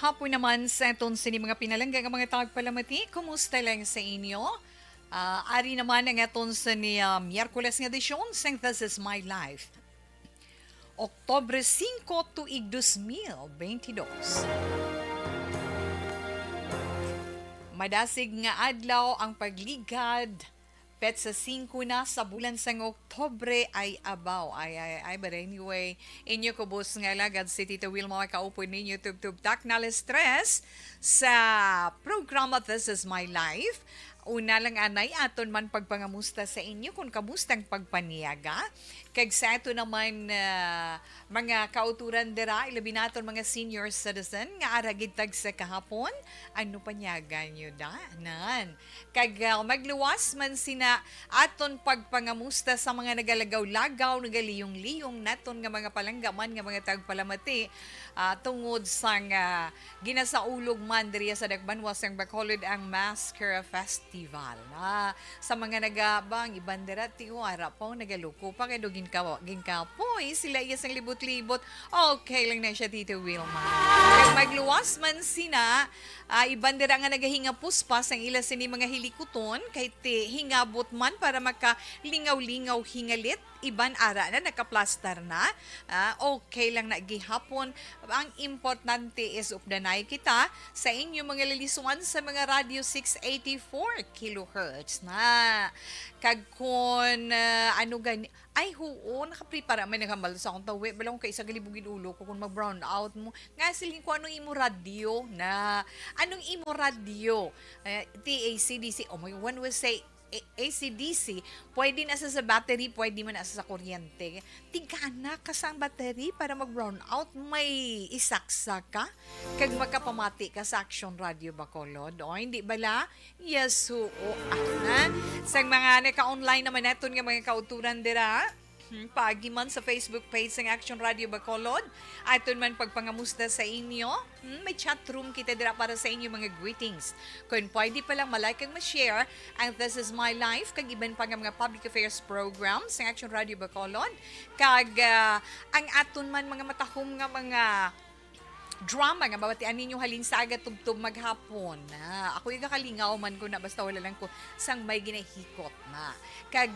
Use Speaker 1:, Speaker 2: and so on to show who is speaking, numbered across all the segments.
Speaker 1: hapon naman sa itong sini mga pinalanggang mga tagpalamati. Kumusta lang sa inyo? Ari naman ang itong sa ni Miyerkules nga edisyon sang This Is My Life. Oktobre 5 tuig 2022. Madasig nga adlaw ang pagligad. Pet sa 5 na sa bulan sang Oktobre ay abaw. But anyway, inyo kubos nga lagad si Tita Wilma kaupo ninyo tub-tub taknal stress sa programa This Is My Life. Una lang anay aton man pagpangamusta sa inyo kung kamustang pagpaniyaga. Kag sa ito naman mga kauturan dira, ilabi naton mga senior citizen nga aragid tag sa kahapon. Ano panyaga nyo danan? Kag magluwas man sina aton pagpangamusta sa mga nagalagaw-lagaw, nagaliyong-liyong naton nga mga palanggaman nga mga tagpalamati tungod sang ginasaulog man diriya sa Dagbanwa sang Bacolod ang Mascara Festival. Sa mga nagabang ibandera tiyo harap po nagaluko pa kay ginkapoy sila iya sang libot-libot. Okay lang na siya Tito Wilma. Kag magluwas man sina ibandera nga nagahinga puspa sang ila sini mga hilikuton kay ti hingabot man para makalingaw-lingaw hingalit iban ara na nakaplastar na. Okay lang na gihapon. Ang importante is updanay kita sa inyo mga lilisuan sa mga radio 684 kilohertz na. Kag kun ano gani ay huo nakaprepara may nagambal sa akong tawi balong kay isa galibugin ulo ko kung mag-brown out mo nga silin ko anong imo radio na anong imo radio TACDC oh my one will say ACDC, pwede na sa battery, pwede man na sa kuryente. Tigana ka sa battery para mag-brown out, may isaksa ka, kag makapamati ka sa Action Radio Bacolod. O, hindi bala? Yes, oo. Sa mga naka-online naman natin nga mga kauturan dira, pagi man sa Facebook page ng Action Radio Bacolod. Aton man pagpangamusta sa inyo. May chat room kita dira para sa inyo mga greetings. Kung pwede pa lang malike kag ma-share ang This Is My Life kag iban pa nga mga public affairs programs sa Action Radio Bacolod. Kag ang aton man mga matahom nga mga drama nga babatian ninyo halin sa aga tubtub maghapon na ako yung kakalingaw man ko na basta wala lang ko sang may ginahikot na kag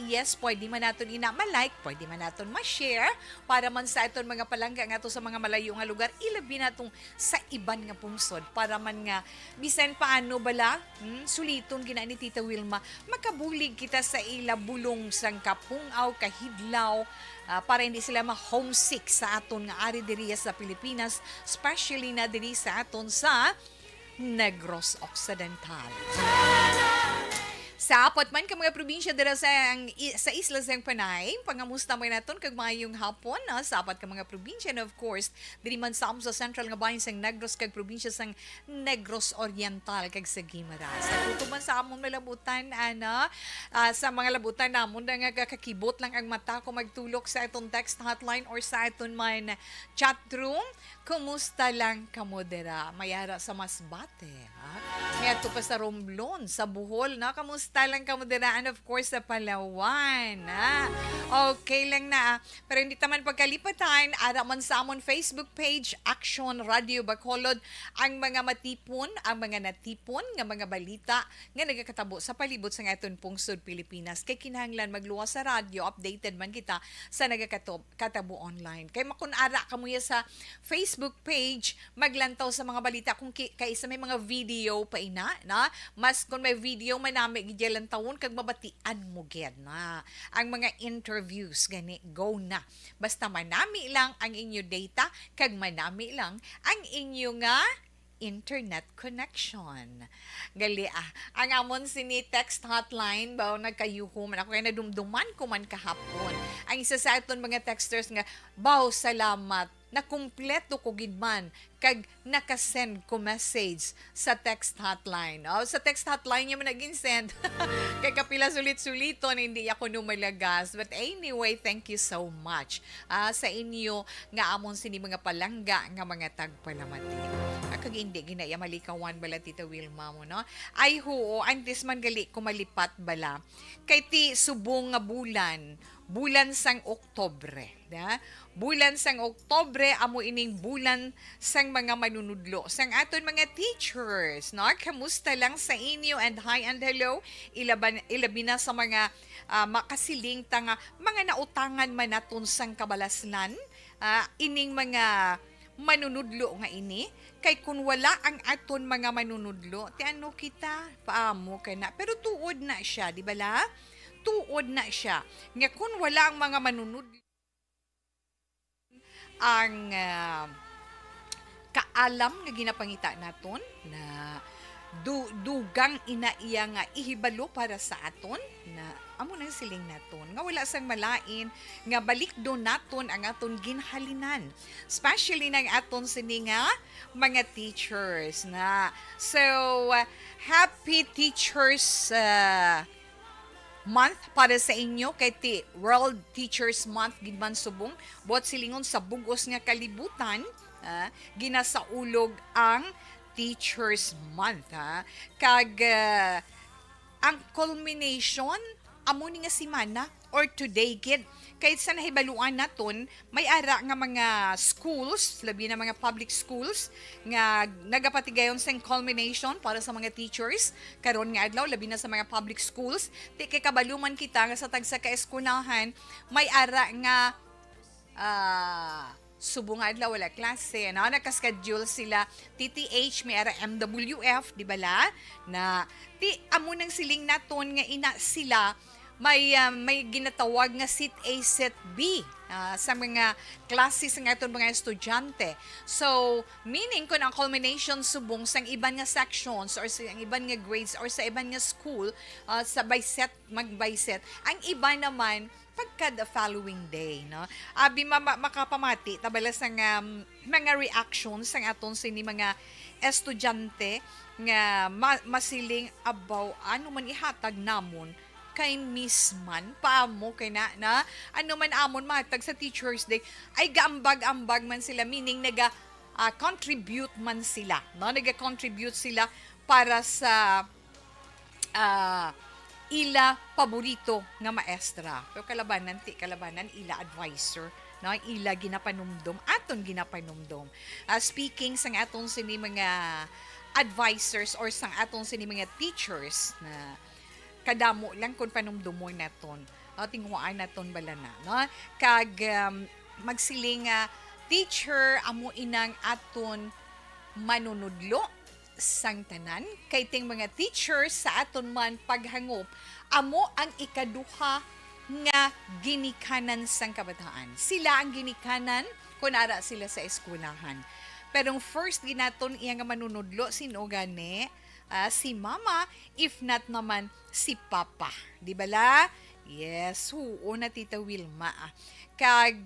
Speaker 1: yes pwede man naton ina ma-like pwede man naton ma-share para man sa iton mga palangga nga to sa mga malayo nga lugar ilabi natong sa iban nga pungsod para man nga bisan paano bala suliton gina ni Tita Wilma makabulig kita sa ila bulong sang kapungaw kahidlaw para hindi sila ma-homesick sa aton nga ari diri sa Pilipinas, especially na diri sa aton sa Negros Occidental. Sa apat man ka mga probinsya dira sa Isla sang Panay, pangamusta mo naton kag mayong hapon sa apat ka mga probinsya and of course diri man sa central nga bahin sang Negros kag probinsya sang Negros Oriental kag sa Guimaras. Sa tutuman sa amon malabutan sa mga labutan namon nga kakibot lang ang mata ko magtulok sa itong text hotline or sa iton man chat room. Kumusta lang kamo dira? Mayara sa Masbate, Ngato pa sa Romblon, sa Bohol, Kamusta lang kamo dira? And of course, sa Palawan, Okay lang na. Pero hindi taman pagkalipatan, ara man sa amon Facebook page, Action Radio Bacolod, ang mga matipon, ang mga natipon, nga mga balita, nga nagakatabo sa palibot sa ngaton pungsod Pilipinas. Kay kinahanglan magluwas sa radyo, updated man kita sa nagakatabo online. Kay makunara kamuya sa Facebook page, maglantaw sa mga balita kung kaysa may mga video pa ina, mas kung may video manami gidyalan tawon kag mabatian mo gyud na. Ang mga interviews gani go na. Basta manami lang ang inyo data kag manami lang ang inyo nga internet connection. Gali ang amon sini text hotline ba nagkayuho man ako kay nadumduman ko man kahapon. Ang isa sa aton mga texters nga baw salamat na kumpleto ko gidman kag nakasend ko message sa text hotline. Sa text hotline niya man nag-send. Kay kapila sulit-suliton, hindi ako numalagas. But anyway, thank you so much sa inyo nga amon sini mga palangga nga mga tagpalamati. Kag hindi ginaya malikawan bala Tita Wilma mo, Ay huo, antes man gali ko malipat bala. Kay ti subong nga bulan sang Oktobre. Bulan sang Oktobre, amo ining bulan sang mga manunudlo, sang aton mga teachers, no? Kamusta lang sa inyo and hi and hello. Ilabi na sa mga makasiling tanga mga nautangan man naton sang kabalaslan, ining mga manunudlo nga ini kay kun wala ang aton mga manunudlo ti ano kita paamo kay na pero tuod na siya di bala tuod na siya nga kun wala ang mga manunudlo ang kaalam nga ginapangita naton na dugang ina iya nga ihibalo para sa aton na amo nang siling naton nga wala sang malain nga balik do naton ang aton ginhalinan especially nang aton sini nga mga teachers na so happy teachers month para sa inyo kay ti World Teachers Month gid man subong buot silingon sa bugos nga kalibutan ginasaulog ang Teachers Month kag ang culmination amo ni nga semana or today gid kay sa nahibaluan naton may ara nga mga schools labi na mga public schools nga nagapatigayon sa culmination para sa mga teachers karon nga adlaw labi na sa mga public schools ti kay kabaluman kita nga sa tagsa ka eskwelahan may ara nga subong nga adlaw wala klase na nakaschedule sila TTH may ara MWF di bala na ti amo nang siling naton nga ina sila may ginatawag nga Set A, Set B sa mga klase sa nga mga estudyante. So, meaning kung ang culmination subong sa iban nga sections or sa iban nga grades or sa iban nga school sa by set, mag-by set, ang iba naman pagka the following day, no? Abi makapamati tabala sa mga reactions sa aton sini mga estudyante nga masiling about ano man ihatag namon kay Miss man paamo kay na ano man amon matag sa Teachers Day ay gaambag-ambag man sila meaning contribute man sila no naga-contribute sila para sa ila paborito nga maestra pero kalabanan ila advisor no ila ginapanumdom aton ginapanumdom speaking sang aton sini mga advisors or sang aton sini mga teachers na kadamo lang kung panumdumoy naton tingwaan naton bala na no kag magsiling teacher amo inang aton manunudlo sang tanan kay ting mga teachers sa aton man paghangop amo ang ikaduha nga ginikanan sang kabataan sila ang ginikanan kun ara sila sa eskwelahan pero first ginaton iya nga manunudlo sino gani si mama, if not naman si papa. Di ba la? Yes, huo na Tita Wilma. Kag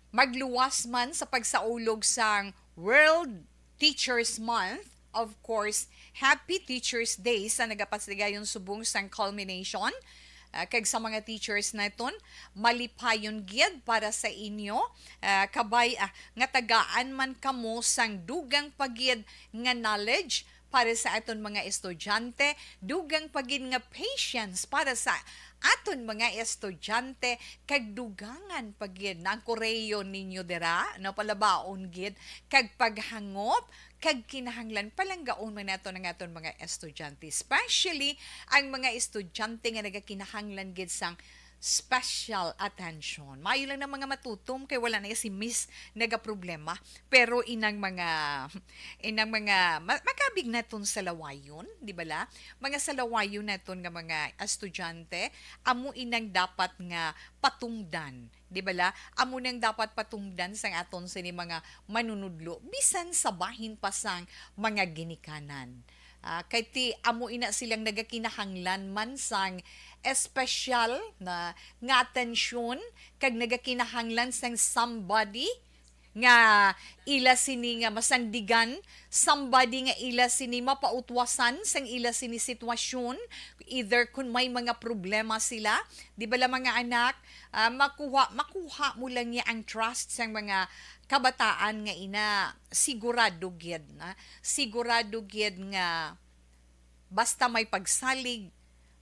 Speaker 1: magluwas man sa pagsaulog sang World Teachers Month, of course, Happy Teachers Day sa nagapasigayon subong sang culmination. Kag sa mga teachers naton malipayon gid para sa inyo kabay nga tagaan man kamo sang dugang pagid nga knowledge para sa aton mga estudyante dugang pagid nga patience para sa aton mga estudyante kag dugangan pagid na ang koreyo ninyo dira no palabaon gid kag paghangop kag kinahanglan palanggaon man nato ng aton mga estudyante especially ang mga estudyante nga nagakinahanglan gid sang special attention. Mayo lang ng mga matutom kay wala na si Miss nagaproblema pero inang mga makabig naton sa lawayon, di ba la? Mga sa lawayon naton nga mga estudyante amo inang dapat nga patungdan, di ba la? Amo nang dapat patungdan sang aton sini mga manunudlo bisan sa bahin pa sang mga ginikanan. Kay ti amo ina silang nagakinahanglan man sang espesyal na nga atensyon kag nagakinahanglan sang somebody nga ila sini nga masandigan somebody nga ila sini mapautwasan sang ila sini sitwasyon either kung may mga problema sila di ba la mga anak makuha mo lang niya ang trust sang mga kabataan nga ina sigurado gid nga basta may pagsalig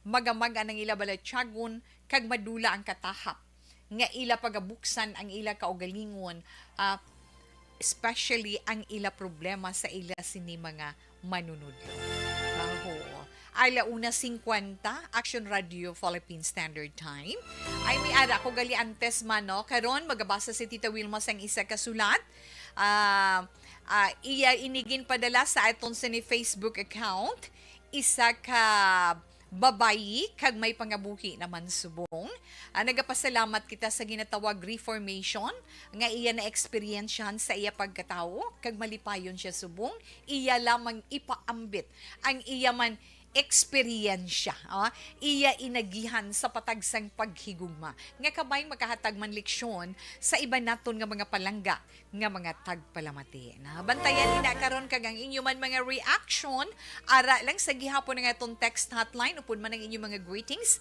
Speaker 1: magamaga ng ila balatyagon kag madula ang katahap nga ila pagabuksan ang ila kaugalingon especially ang ila problema sa ila sini mga manunudlo. Baho. Alauna 50, Action Radio Philippine Standard Time. Ay may ara ko gali antes man no. Karon magabasa si Tita Wilma sang isa ka sulat. Iya inigin padala sa aton sa ni Facebook account. Isa ka babayi kag may pangabuhi naman subong. Nagapasalamat kita sa ginatawag reformation nga iya na experiensyan sa iya pagkatao kag malipayon siya subong. Iya lamang ipaambit ang iya man eksperyensya. Iya inagihan sa patagsang paghigugma. Nga kabay makahatag man leksyon sa iba naton nga mga palangga nga mga tagpalamati. Bantayan ina karon kag ang inyo man mga reaction ara lang sa gihapon nga atong text hotline upod man ang inyo mga greetings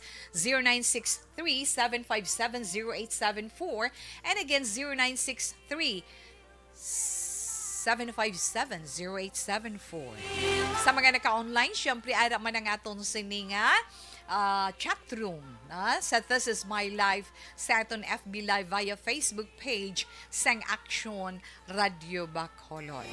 Speaker 1: 0963-757-0874 and again 0963 757-0874. Sa mga naka-online, syempre ara man ang aton sininga chat room sa This Is My Life sa aton FB Live via Facebook page sang Action Radio Bacolod.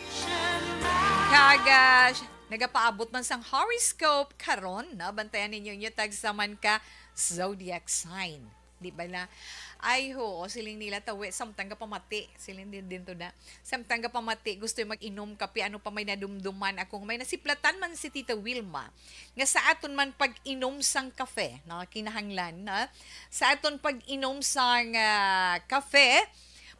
Speaker 1: Kaga nagapaabot man sang horoscope karon na bantayan ninyo nyo tagsaman ka zodiac sign. Di ba na? Ay ho, siling nila tawi, samtang ka pamati. Siling din to na. Samtang ka pamati, gusto yung mag-inom kape, ano pa may nadumduman akong may nasiplatan man si Tita Wilma. Nga sa aton man pag-inom sang kafe, na kinahanglan, na, sa aton pag-inom sang kafe,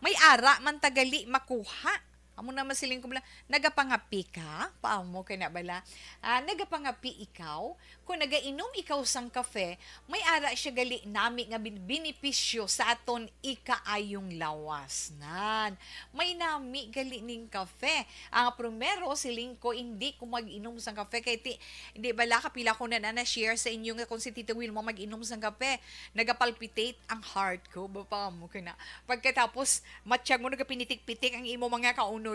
Speaker 1: may ara man tagali makuha. Amo naman siling ko bala, nagapangapi ka? Paamo ka na bala? Nagapangapi ikaw? Kung nagainom ikaw sang kafe, may ara siya gali nami nga binipisyo sa aton ikaayong lawas. Nan, may nami gali ning kafe. Ang primero, siling ko, hindi ko mag-inom sang kafe. Kaya hindi bala, kapila ko na share sa inyo nga kung si Tita Wilma mag-inom sang kafe. Nagapalpitate ang heart ko. Paamo ka na? Pagkatapos, matsyag mo nagapinitik-pitik ang imo mga kauno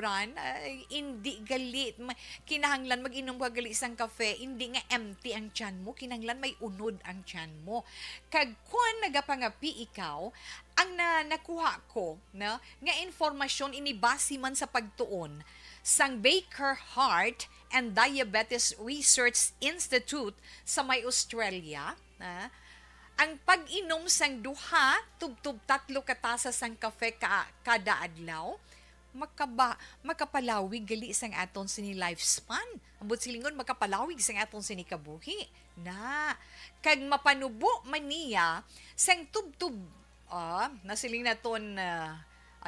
Speaker 1: hindi galit. Kinahanglan mag-inom ka gali isang kafe, hindi nga empty ang tiyan mo, kinahanglan may unod ang tiyan mo. Kag kung nagapangapi ikaw, ang nakuha ko na nga informasyon inibasi man sa pagtuon sang Baker Heart and Diabetes Research Institute sa may Australia, ang pag-inom sang duha tubtub 3 katasa sang kafe kada adlaw makapalawig gali sang aton sini lifespan. Ambot silingon makapalawig sang aton sini kabuhi. Kag mapanubo man niya sang tubtub nasiling naton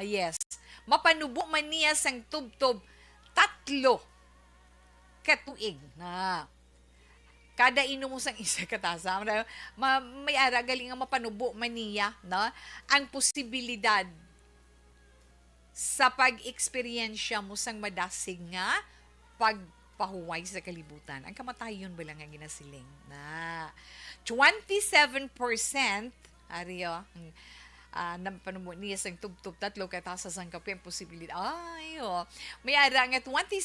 Speaker 1: yes. Mapanubo man niya sang tubtub 3 katuig na. Kada inom mo sang isa katasa, may ara gali nga mapanubo man niya, ang posibilidad sa pag-eksperyensya mo sang madasig nga pagpahuway sa kalibutan. Ang kamatayon ba lang ang ginasiling? 27% ariyo, napanumo niya sang tubtub 3 katasa sang kape ang posibilidad. May ara nga 27%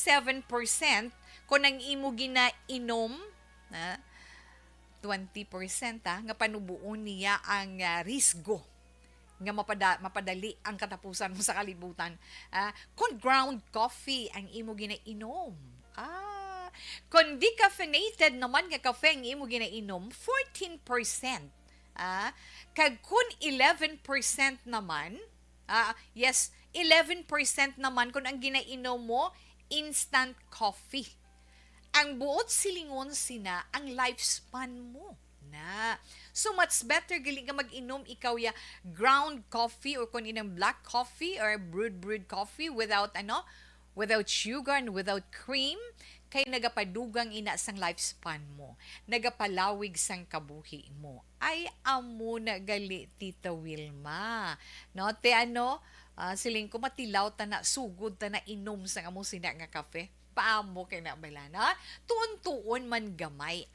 Speaker 1: kung ang imo ginainom, 20% nga panubuon niya ang risgo nga mapadali ang katapusan mo sa kalibutan. Kung ground coffee ang imo ginainom. Kung decaffeinated naman nga kafe ang imo ginainom, 14%. Kag kung 11% naman, 11% naman kung ang ginainom mo, instant coffee. Ang buot silingon sina ang lifespan mo. So much better gali nga mag-inom ikaw ya ground coffee or kung inang black coffee or brewed coffee without sugar and without cream kay nagapadugang ina sang lifespan mo, nagapalawig sang kabuhi mo. Ay amo na gali Tita Wilma. Siling ko matilaw ta na sugod ta na inom sang amo sina nga kafe. Paamo kay na bala na tuon-tuon man gamay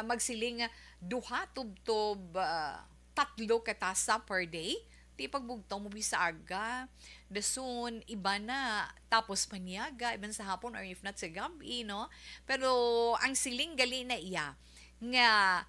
Speaker 1: magsiling duha tubtob 3 katasa per day. Di pagbugtaw mo bisa aga. Dasun, iba na. Tapos paniaga, iban sa hapon or if not sa gabi, no? Pero ang siling gali na iya nga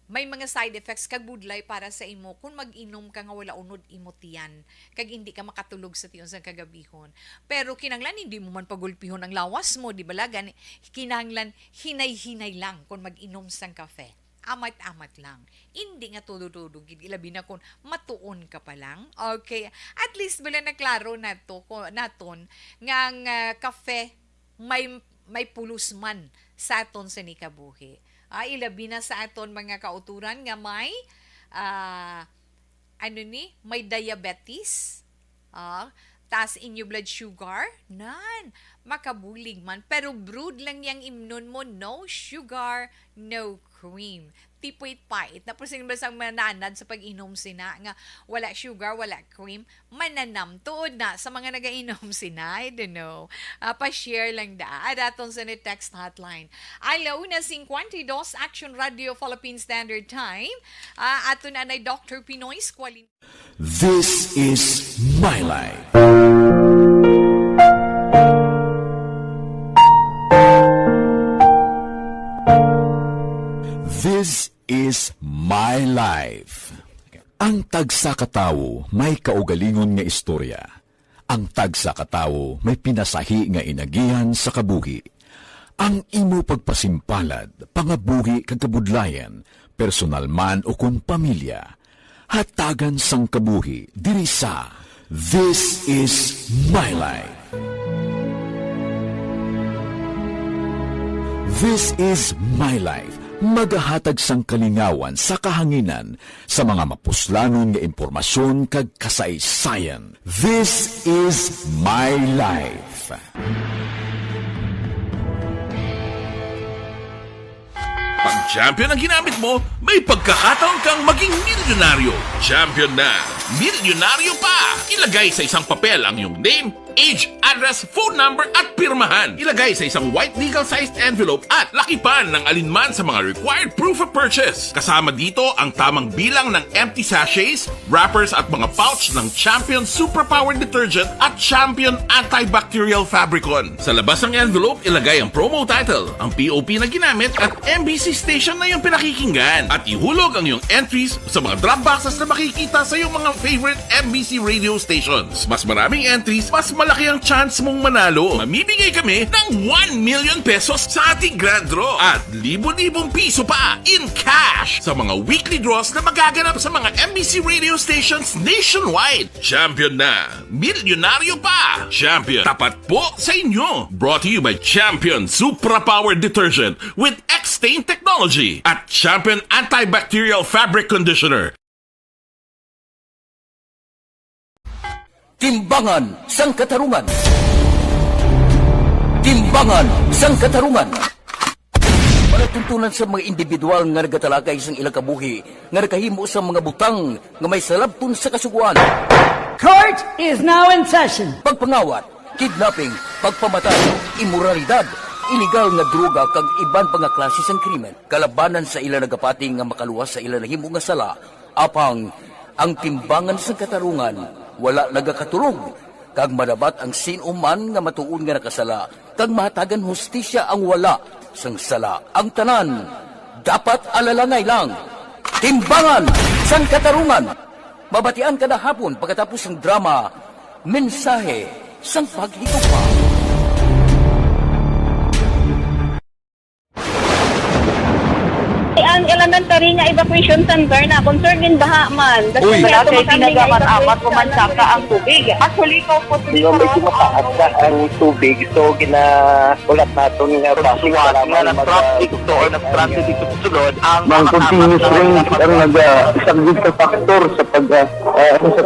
Speaker 1: may mga side effects kag budlay para sa imo kung mag-inom ka nga wala unod imo tiyan kag hindi ka makatulog sa tiyon sa kagabihon. Pero kinanglan hindi mo man pagulpihon ang lawas mo, di ba lagan? Kinanglan hinay-hinay lang kung mag-inom sang kafe. Amat-amat lang. Hindi nga tudo-tudo. Ilabi na kung matuon ka pa lang. Okay. At least bala na klaro na to, naton nga kafe may pulos man sa aton sa nikabuhi. Ilabi na sa aton mga kauturan nga may may diabetes. Tas inyo blood sugar, makabulig man. Pero brood lang yang imnon mo, no sugar, no cream. Tipoy pait. Tapos yung basang mananad sa pag-inom sina, nga wala sugar, wala cream, mananam. Tuod na sa mga nag-inom sina, I don't know. Pa-share lang da. Adaton sa text hotline. Alaw na 52 Action Radio Philippine Standard Time. Ato na Dr. Pinoy Squalin.
Speaker 2: This is my life. This is my life. Ang tagsakatawo may kaugalingon nga istorya. Ang tagsakatawo may pinasahi nga inagihan sa kabuhi. Ang imo pagpasimpalad, pangabuhi kag kabudlayan, personal man o kun pamilya, hatagan sang kabuhi diri sa This is my life. This is my life. Magahatag sang kalingawan sa kahanginan sa mga mapuslanon nga impormasyon kag kasaysayan. This is my life.
Speaker 3: Pag champion ang ginamit mo, may pagkakataon kang maging milyonaryo. Champion na, milyonaryo pa! Ilagay sa isang papel ang iyong name, age, address, phone number at pirmahan. Ilagay sa isang white legal-sized envelope at lakipan ng alinman sa mga required proof of purchase. Kasama dito ang tamang bilang ng empty sachets, wrappers at mga pouch ng Champion Superpower Detergent at Champion Antibacterial Fabricon. Sa labas ng envelope, ilagay ang promo title, ang POP na ginamit at MBC station na yung pinakikinggan. At ihulog ang iyong entries sa mga drop boxes na makikita sa iyong mga favorite MBC radio stations. Mas maraming entries, mas malaki ang chance mong manalo. Mamimigay kami ng 1 million pesos sa ating grand draw at libo-libong piso pa in cash sa mga weekly draws na magaganap sa mga MBC radio stations nationwide. Champion na, milyonaryo pa. Champion, tapat po sa inyo. Brought to you by Champion Supra Power Detergent with X-Stain Technology at Champion Antibacterial Fabric Conditioner.
Speaker 4: Timbangan sang katarungan. Timbangan sang katarungan. Palatuntunan sa mga individual nga nagatalagay sang ilang kabuhi nga nakahimo sa mga butang nga may salabton sa kasuguan.
Speaker 5: Court is now in session.
Speaker 4: Pagpangawat, kidnapping, pagpamatay, immoralidad, iligal nga droga kag iban pa nga klase sang krimen. Kalabanan sa ilang nagapati nga makaluwas sa ilang nahimo nga sala. Apang ang timbangan sang katarungan wala nagakatulog, kag madabat ang sinuman nga matuon nga nakasala, kag mahatagan hustisya ang wala sang sala. Ang tanan, dapat alalangay lang. Timbangan sang katarungan. Mabatian kada hapon pagkatapos ng drama, mensahe sang paghigugma.
Speaker 6: Ang elementary nga evacuation center na concern din baha man.
Speaker 4: Uy,
Speaker 6: kay pinagamat-amat kumansaka ang tubig. Actually, ko po
Speaker 7: Medyo mataas na ang tubig. So, ulat natin nga basuhan nga ng traffic to or nag-traffic dito sa sulod. Ang continuous rain ang isang dito factor sa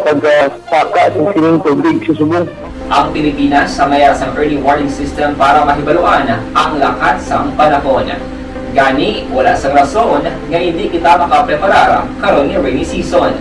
Speaker 7: pagsaka at sining tubig sa subong.
Speaker 8: Ang Pilipinas sa mayas ng early warning system para mahibaluan ang lakas ng panahon. Gani, wala sang rason nga hindi kita makapreparar karon ni rainy season.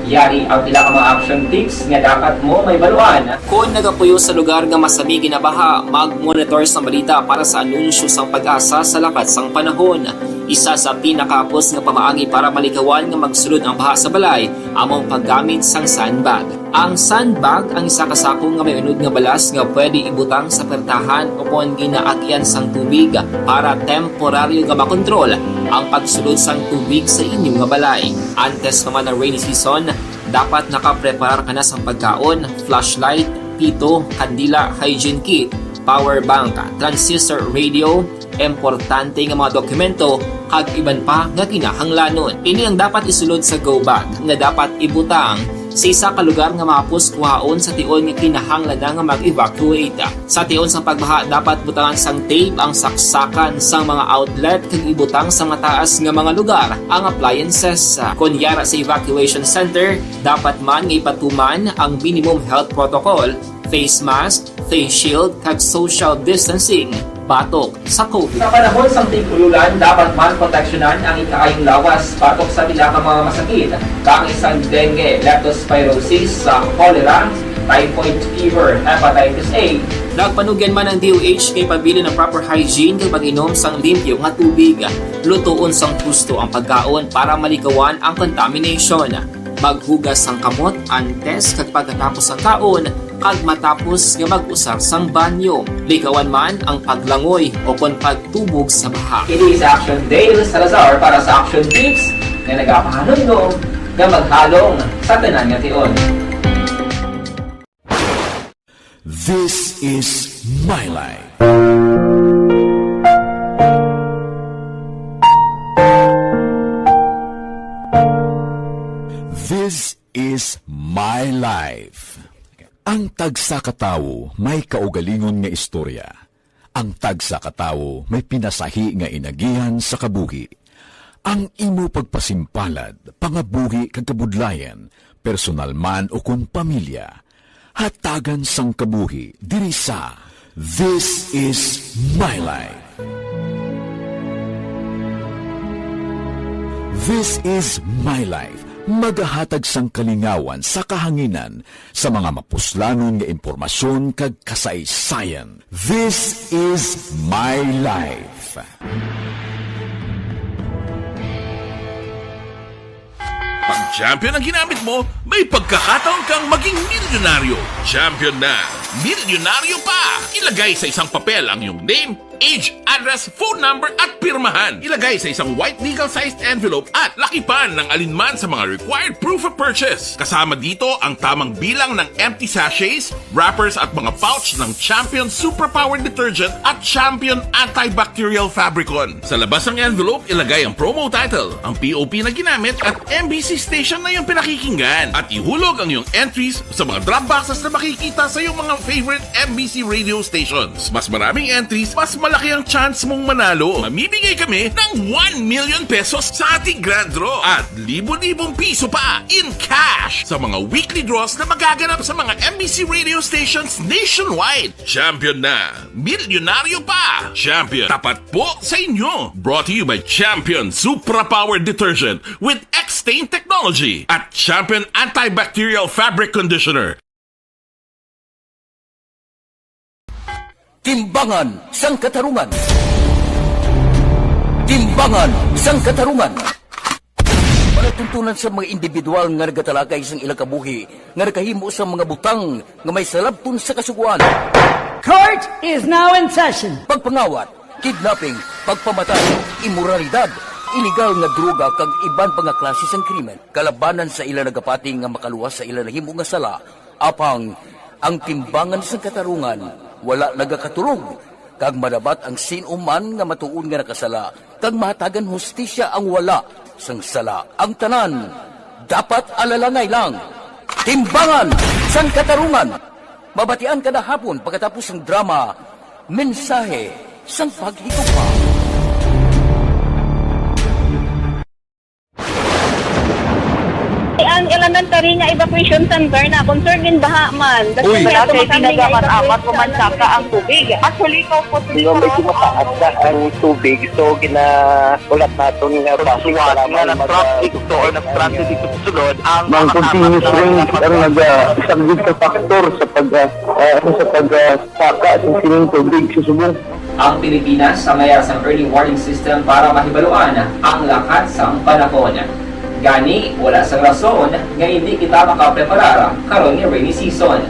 Speaker 8: Yari ang pila ka mga action tips nga dapat mo may baluan. Kung nagapuyo sa lugar nga masabi ginabaha, mag-monitor sa balita para sa anunsyo sang pag-asa sa lakas sang panahon. Isa sa pinakapos nga pamaagi para malikawan nga magsulod ang baha sa balay, among paggamit sang sandbag. Ang sandbag ang isa ka sako nga may unod nga balas nga pwede ibutang sa pertahan upon ginaagyan sang tubig para temporaryo nga makontrol ang pagsulod sang tubig sa inyong nga balay. Antes naman ng rainy season, dapat nakapreparar ka na sa pagkaon, flashlight, pito, kandila, hygiene kit, power bank, transistor radio, importante nga mga dokumento kag iban pa nga kinahanglanon. Ini ang dapat isulod sa go bag nga dapat ibutang sa isa ka lugar nga mapus kuhaon sa tion nga kinahanglan nga mag-evacuate. Sa tion sa pagbaha dapat butangan sang tape ang saksakan sang mga outlet kag ibutang sa mataas nga mga lugar ang appliances. Kunyara sa evacuation center, dapat man nga ipatuman ang minimum health protocol, face mask, face shield kag social distancing batok sa COVID. Sa panahon sa tig-ululan, dapat man proteksyonan ang ikaayong lawas batok sa pila ka mga masakit, kang isang dengue, leptospirosis, cholera, typhoid fever, hepatitis A. Nagpanugyan man ang DOH kay pabili ng proper hygiene kay pag-inom sang limpyo nga tubig. Lutuon sang gusto ang pagkaon para malikawan ang contamination. Maghugas sang kamot antes kag pagkatapos ang kaon kag matapos nga mag-usar sang banyo. Likawan man ang paglangoy o kon pagtubog sa baha. It is Action Dale Salazar para sa Action Tips na nagapahanundong nga maghalong sa tanan nga tion.
Speaker 2: This is My Life. This is My Life. Ang tagsakatawo may kaugalingon nga istorya. Ang tagsakatawo may pinasahi nga inagihan sa kabuhi. Ang imo pagpasimpalad, pangabuhi kag kabudlayan, personal man o kun pamilya, hatagan sang kabuhi diri sa This is My Life. This is My Life. Magahatag sang kalingawan sa kahanginan sa mga mapuslanon nga impormasyon kag kasaysayan. This is My Life.
Speaker 3: Pag champion ang ginamit mo, may pagkakataon kang maging milyonaryo. Champion na! Milyonaryo pa! Ilagay sa isang papel ang iyong name, age, address, phone number at pirmahan. Ilagay sa isang white legal-sized envelope at lakipan ng alinman sa mga required proof of purchase. Kasama dito ang tamang bilang ng empty sachets, wrappers at mga pouch ng Champion Superpower Detergent at Champion Antibacterial Fabricon. Sa labas ng envelope, ilagay ang promo title, ang POP na ginamit at MBC station na yung pinakikinggan. At ihulog ang iyong entries sa mga drop boxes na makikita sa iyong mga favorite MBC radio stations. Mas maraming entries, mas malaki ang chance mong manalo. Mamimigay kami ng 1 million pesos sa ating grand draw at libo-libong piso pa in cash sa mga weekly draws na magaganap sa mga MBC radio stations nationwide. Champion na! Milyonaryo pa! Champion, tapat po sa inyo! Brought to you by Champion Supra Power Detergent with X-Stain Technology at Champion Antibacterial Fabric Conditioner.
Speaker 4: Timbangan sang katarungan. Timbangan sang katarungan. Panatuntunan sa mga individual nga nagatalagay sang ilang kabuhi nga nakahimo sa mga butang nga may salabton sa kasuguan.
Speaker 5: Court is now in session.
Speaker 4: Pagpangawat, kidnapping, pagpamatay, immoralidad, illegal nga droga kag iban pa nga klase sang krimen. Kalabanan sa ilang nagapati nga makaluwas sa ilang nahimo nga sala, apang ang timbangan sang katarungan wala nagakatulog, kag madabat ang sinuman nga matuon nga nakasala, kag mahatagan hustisya ang wala sang sala. Ang tanan, dapat alalangay lang. Timbangan sang katarungan. Mabatian kada hapon pagkatapos ng drama, mensahe sang paghikupa.
Speaker 6: Ang elementary nga evacuation center na concerned din baha man.
Speaker 7: Uy,
Speaker 6: kaya
Speaker 7: kasi
Speaker 6: pinagaman-amat kumansaka ang tubig. Actually, ko po
Speaker 7: Medyo mataas na ang tubig, so ginaulat natin nga pasiwag nga ng traffic to or ng traffic dito sa sulod ang continuous rain ang nag-isang sa factor sa pagsaka sa sining tubig sa subong.
Speaker 8: Ang Pilipinas sa mayroon sa early warning system para mahibaluan ang lakat sa panahon. Gani, wala sa rason nga hindi kita makapreparar karon ni rainy season.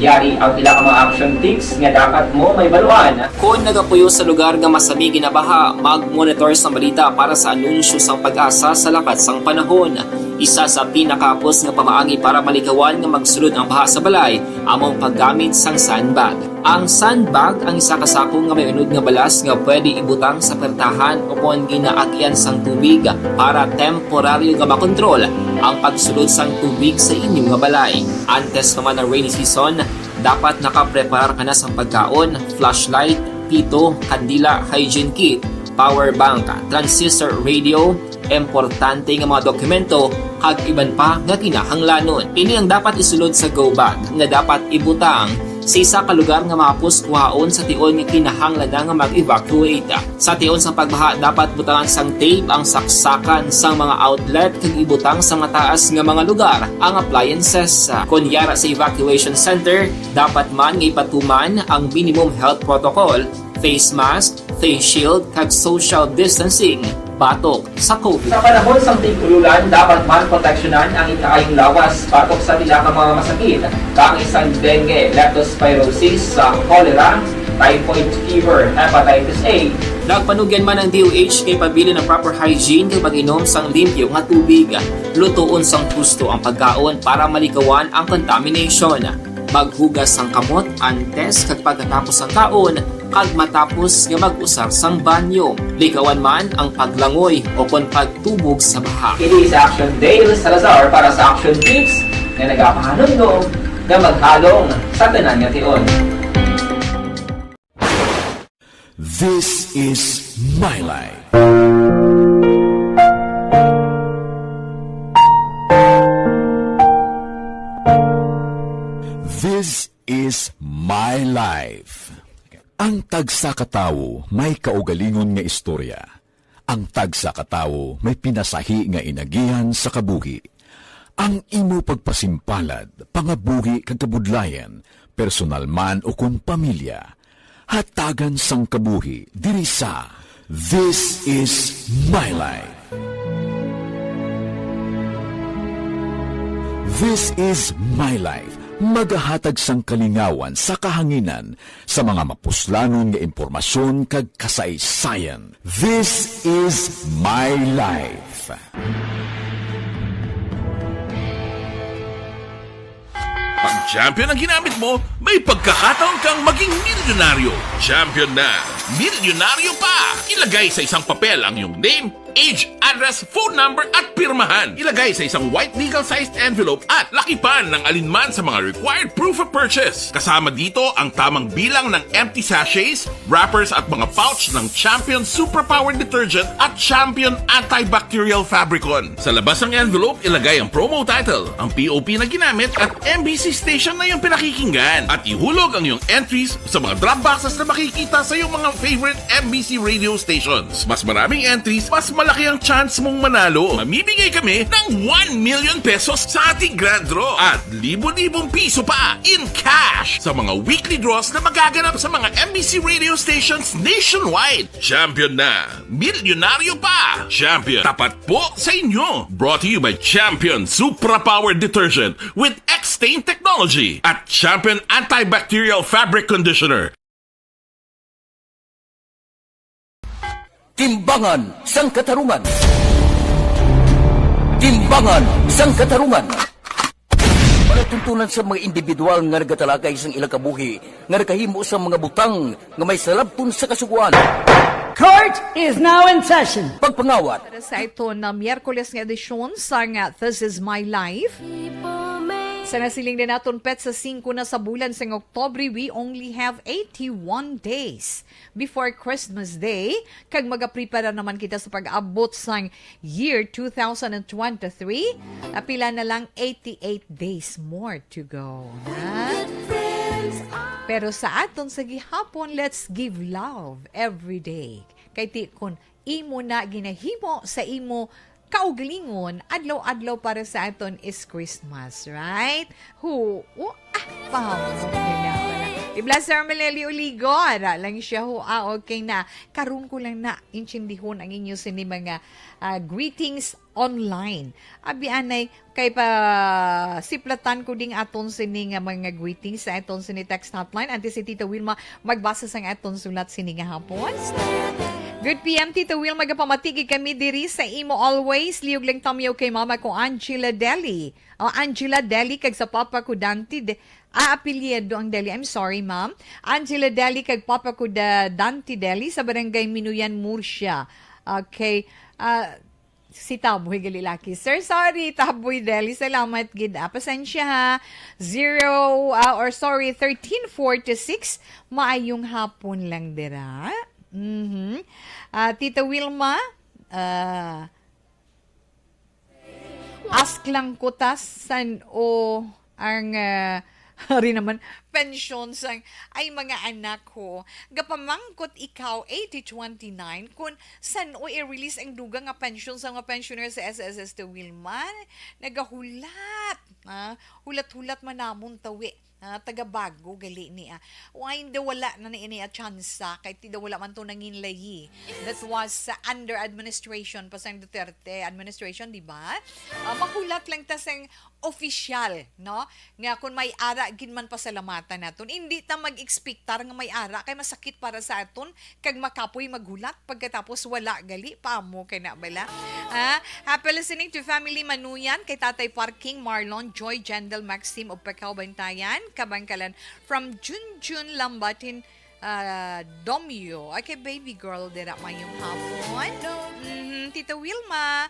Speaker 8: Yari ang ilang mga action tips nga dapat mo may baluan. Kung nagapuyo sa lugar nga masabi ginabaha, mag-monitor sa balita para sa anunsyo sang pag-asa sa lakat sang panahon. Isa sa pinakapos nga pamaagi para malikawan nga magsulod ang baha sa balay, among paggamit sang sandbag. Ang sandbag ang isa ka sako nga may unod nga balas nga pwede ibutang sa pertahan o kung ginaagyan sang tubig para temporaryo nga makontrol ang pagsulod sang tubig sa inyong nga balay. Antes naman ng rainy season, dapat nakaprepare ka na sa pagkaon, flashlight, pito, kandila, hygiene kit, power bank, transistor radio, importante nga mga dokumento kag iban pa nga kinahanglanon. Ini ang dapat isulod sa go bag nga dapat ibutang sa isa ka lugar nga mapos kuhaon sa tion nga kinahanglan nga mag-evacuate. Sa tion sa pagbaha dapat butangan sang tape ang saksakan sang mga outlet kag ibutang sa mataas nga mga lugar ang appliances. Kunyara sa evacuation center, dapat man nga ipatuman ang minimum health protocol, face mask, face shield kag social distancing batok sa COVID. Sa panahon sa tig-ululan, dapat man proteksyonan ang ikaayong lawas batok sa tila mga masakit, kang isang dengue, leptospirosis, cholera, typhoid fever, hepatitis A. Nagpanugyan man ang DOH kay pabili ng proper hygiene kay pag-inom sang limpyo nga tubig. Lutuon sang gusto ang pagkaon para malikawan ang contamination. Maghugas sang kamot antes kag pagkatapos ang kaon kag matapos nga mag-usar sang banyo. Likawan man ang paglangoy o kon pagtubog sa baha. Kini sa Action Dale Salazar para sa Action Tips nga nagapahanundong nga maghalong sa tanan nga tion.
Speaker 2: This is My Life. This is My Life. Ang tagsa katawo may kaugalingon nga istorya. Ang tagsa katawo may pinasahi nga inagihan sa kabuhi. Ang imo pagpasimpalad, pangabuhi kag kabudlayan, personal man o kun pamilya, hatagan sang kabuhi diri sa This is My Life. This is My Life. Magahatag sang kalingawan sa kahanginan sa mga mapuslanon nga impormasyon kag kasaysayan. This is My Life.
Speaker 3: Pag champion ang ginamit mo, may pagkakataon kang maging milyonaryo. Champion na, milyonaryo pa! Ilagay sa isang papel ang iyong name, age, address, phone number at pirmahan. Ilagay sa isang white legal-sized envelope at lakipan ng alinman sa mga required proof of purchase. Kasama dito ang tamang bilang ng empty sachets, wrappers at mga pouch ng Champion Superpower Detergent at Champion Antibacterial Fabricon. Sa labas ng envelope, ilagay ang promo title, ang POP na ginamit at MBC station na yung pinakikinggan. At ihulog ang iyong entries sa mga drop boxes na makikita sa iyong mga favorite MBC radio stations. Mas maraming entries, mas malaki ang chance mong manalo. Mamimigay kami ng 1 million pesos sa ating grand draw at libo-libong piso pa in cash sa mga weekly draws na magaganap sa mga MBC radio stations nationwide. Champion na, milyonaryo pa. Champion, tapat po sa inyo. Brought to you by Champion Superpower Detergent with X-Stain Technology at Champion Antibacterial Fabric Conditioner.
Speaker 4: Timbangan sang katarungan. Timbangan sang katarungan. Palatuntunan sa mga individual nga nagatalagay sang ilang kabuhi nga nakahimo sa mga butang nga may salabton sa kasuguan.
Speaker 5: Court is now in session.
Speaker 4: Pagpangawat.
Speaker 1: Para sa ito na Miyerkules nga edisyon sa nga This is My Life. Sa nasiling din naton pet sa 5 na sa bulan sa Oktobre, we only have 81 days before Christmas Day. Kag magaprepara naman kita sa pag-abot sa year 2023. Apila na lang 88 days more to go. Ha? Pero sa aton sa gihapon, let's give love every day. Kay ti kun imo na ginahimo sa imo kaugalingon, adlaw-adlaw para sa aton is Christmas, right? Pahawag nila pala. Iblas Armeleli Uligon. Lang siya ho. Okay na. Karun ko lang na intindihon ang inyo sini mga greetings online. Abi anay kay pa siplatan ko ding aton sini nga mga greetings sa aton sini text hotline. Anti si Tita Wilma magbasa sa aton sulat sini nga hapon. Good PM, Tita Will. Magapamatigi kami diri sa imo always. Liog lang tamiyo kay mama ko, Angela Deli. Angela Deli, kag sa papa ko, Dante. Apelyido ang Deli. I'm sorry, ma'am. Angela Deli, kag papa ko, Dante Deli, sa barangay Minuyan, Murcia. Okay. Si Taboy Galilaki. Sir, sorry, Taboy Deli. Salamat, gid. Pasensya ha. 1346. Maayong hapon lang dira. Tita Wilma, ask lang ko tas san o ang hari naman pensyon sang ay mga anak ko. Gapamangkot ikaw 8029 kung san o i-release ang duga nga pensyon sa mga pensioner sa SSS Tita Wilma. Nagahulat. Hulat-hulat manamon tawi. Taga-bago gali niya. Why hindi wala na niya tsansa kahit hindi wala man to nangin layi. That was under administration pa sa Duterte administration, di ba? Makulat lang ta sang official, no? Nga kung may ara gin man pasalamatan naton. Hindi ta mag-expectar nga may ara kay masakit para sa aton kag makapoy maghulat pagkatapos wala gali pamo kay na bala. Happy listening to Family Manuyan kay Tatay Parking, Marlon, Joy, Jendel, Maxim o Pekaw Bantayan, Kabangkalan from Junjun Lambatin Domio. Okay, baby girl dira mayong hapon. Tita Wilma,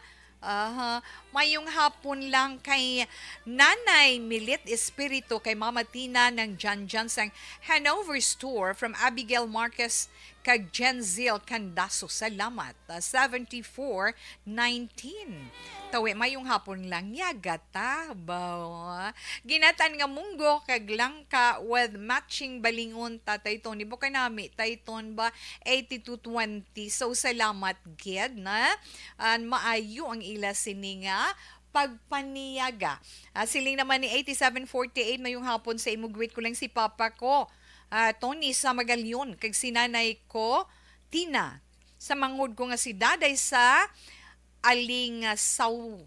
Speaker 1: mayong hapon lang kay Nanay Milit Espiritu kay Mama Tina ng Janjan sang Hanover Store from Abigail Marquez kag Jenzil Candaso. Salamat. 7419. Tawi, mayong hapon lang yagata ba? Ginatan nga munggo kag langka with matching balingon Tatay Tony. Bukay nami, Tayton ba? 8220. So, salamat, gid na. Maayo ang ila sininga pagpaniyaga. Siling naman ni 8748, mayong hapon sa imo. Greet ko lang si Papa ko. Tony sa Magalyon, kag sinanay ko, Tina. Sa mangod ko nga si Daday sa Alingasaw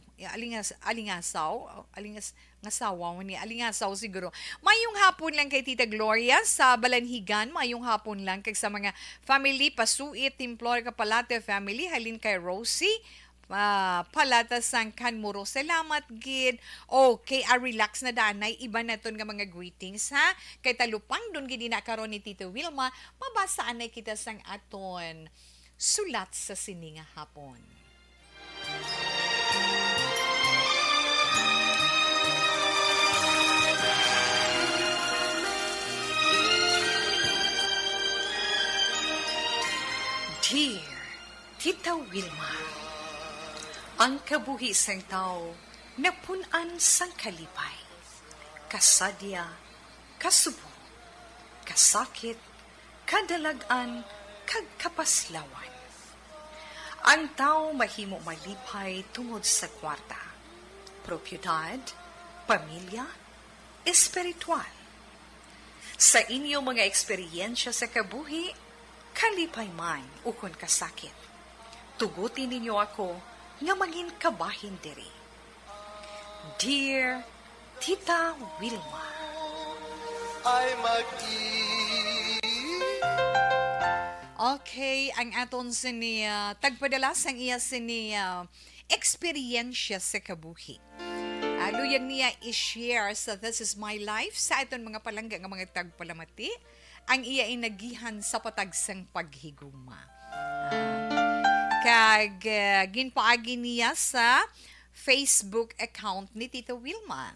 Speaker 1: siguro. Mayong hapon lang kay Tita Gloria sa Balanhigan, mayong hapon lang kag sa mga family Pasuit, Timplor Kapalate family, halin kay Rosie, palata sang Kanmuro. Salamat, gid. Okay, relax na danay. Iba na ton nga mga greetings, ha? Kay talupang dun gid na karon ni Tito Wilma, mabasaan na kita sang aton sulat sa sininga hapon. Dear Tita Wilma, ang kabuhi sang tao napunan sang kalipay, kasadya, kasubo, kasakit, kadalagan, kag kapaslawan. Ang tao mahimo malipay tungod sa kwarta, propiedad, pamilya, espiritual. Sa inyo mga eksperyensya sa kabuhi, kalipay man ukon kasakit. Tugutin ninyo ako nga mangin kabahin diri. Dear Tita Wilma, okay, ang aton sini tagpadalas ang iya sini eksperyensya sa kabuhi. Luyag niya i-share sa This Is My Life sa aton mga palangga nga mga tagpalamati ang iya inagihan sa patagsang paghigugma. Kag ginpaagi niya sa Facebook account ni Tita Wilma.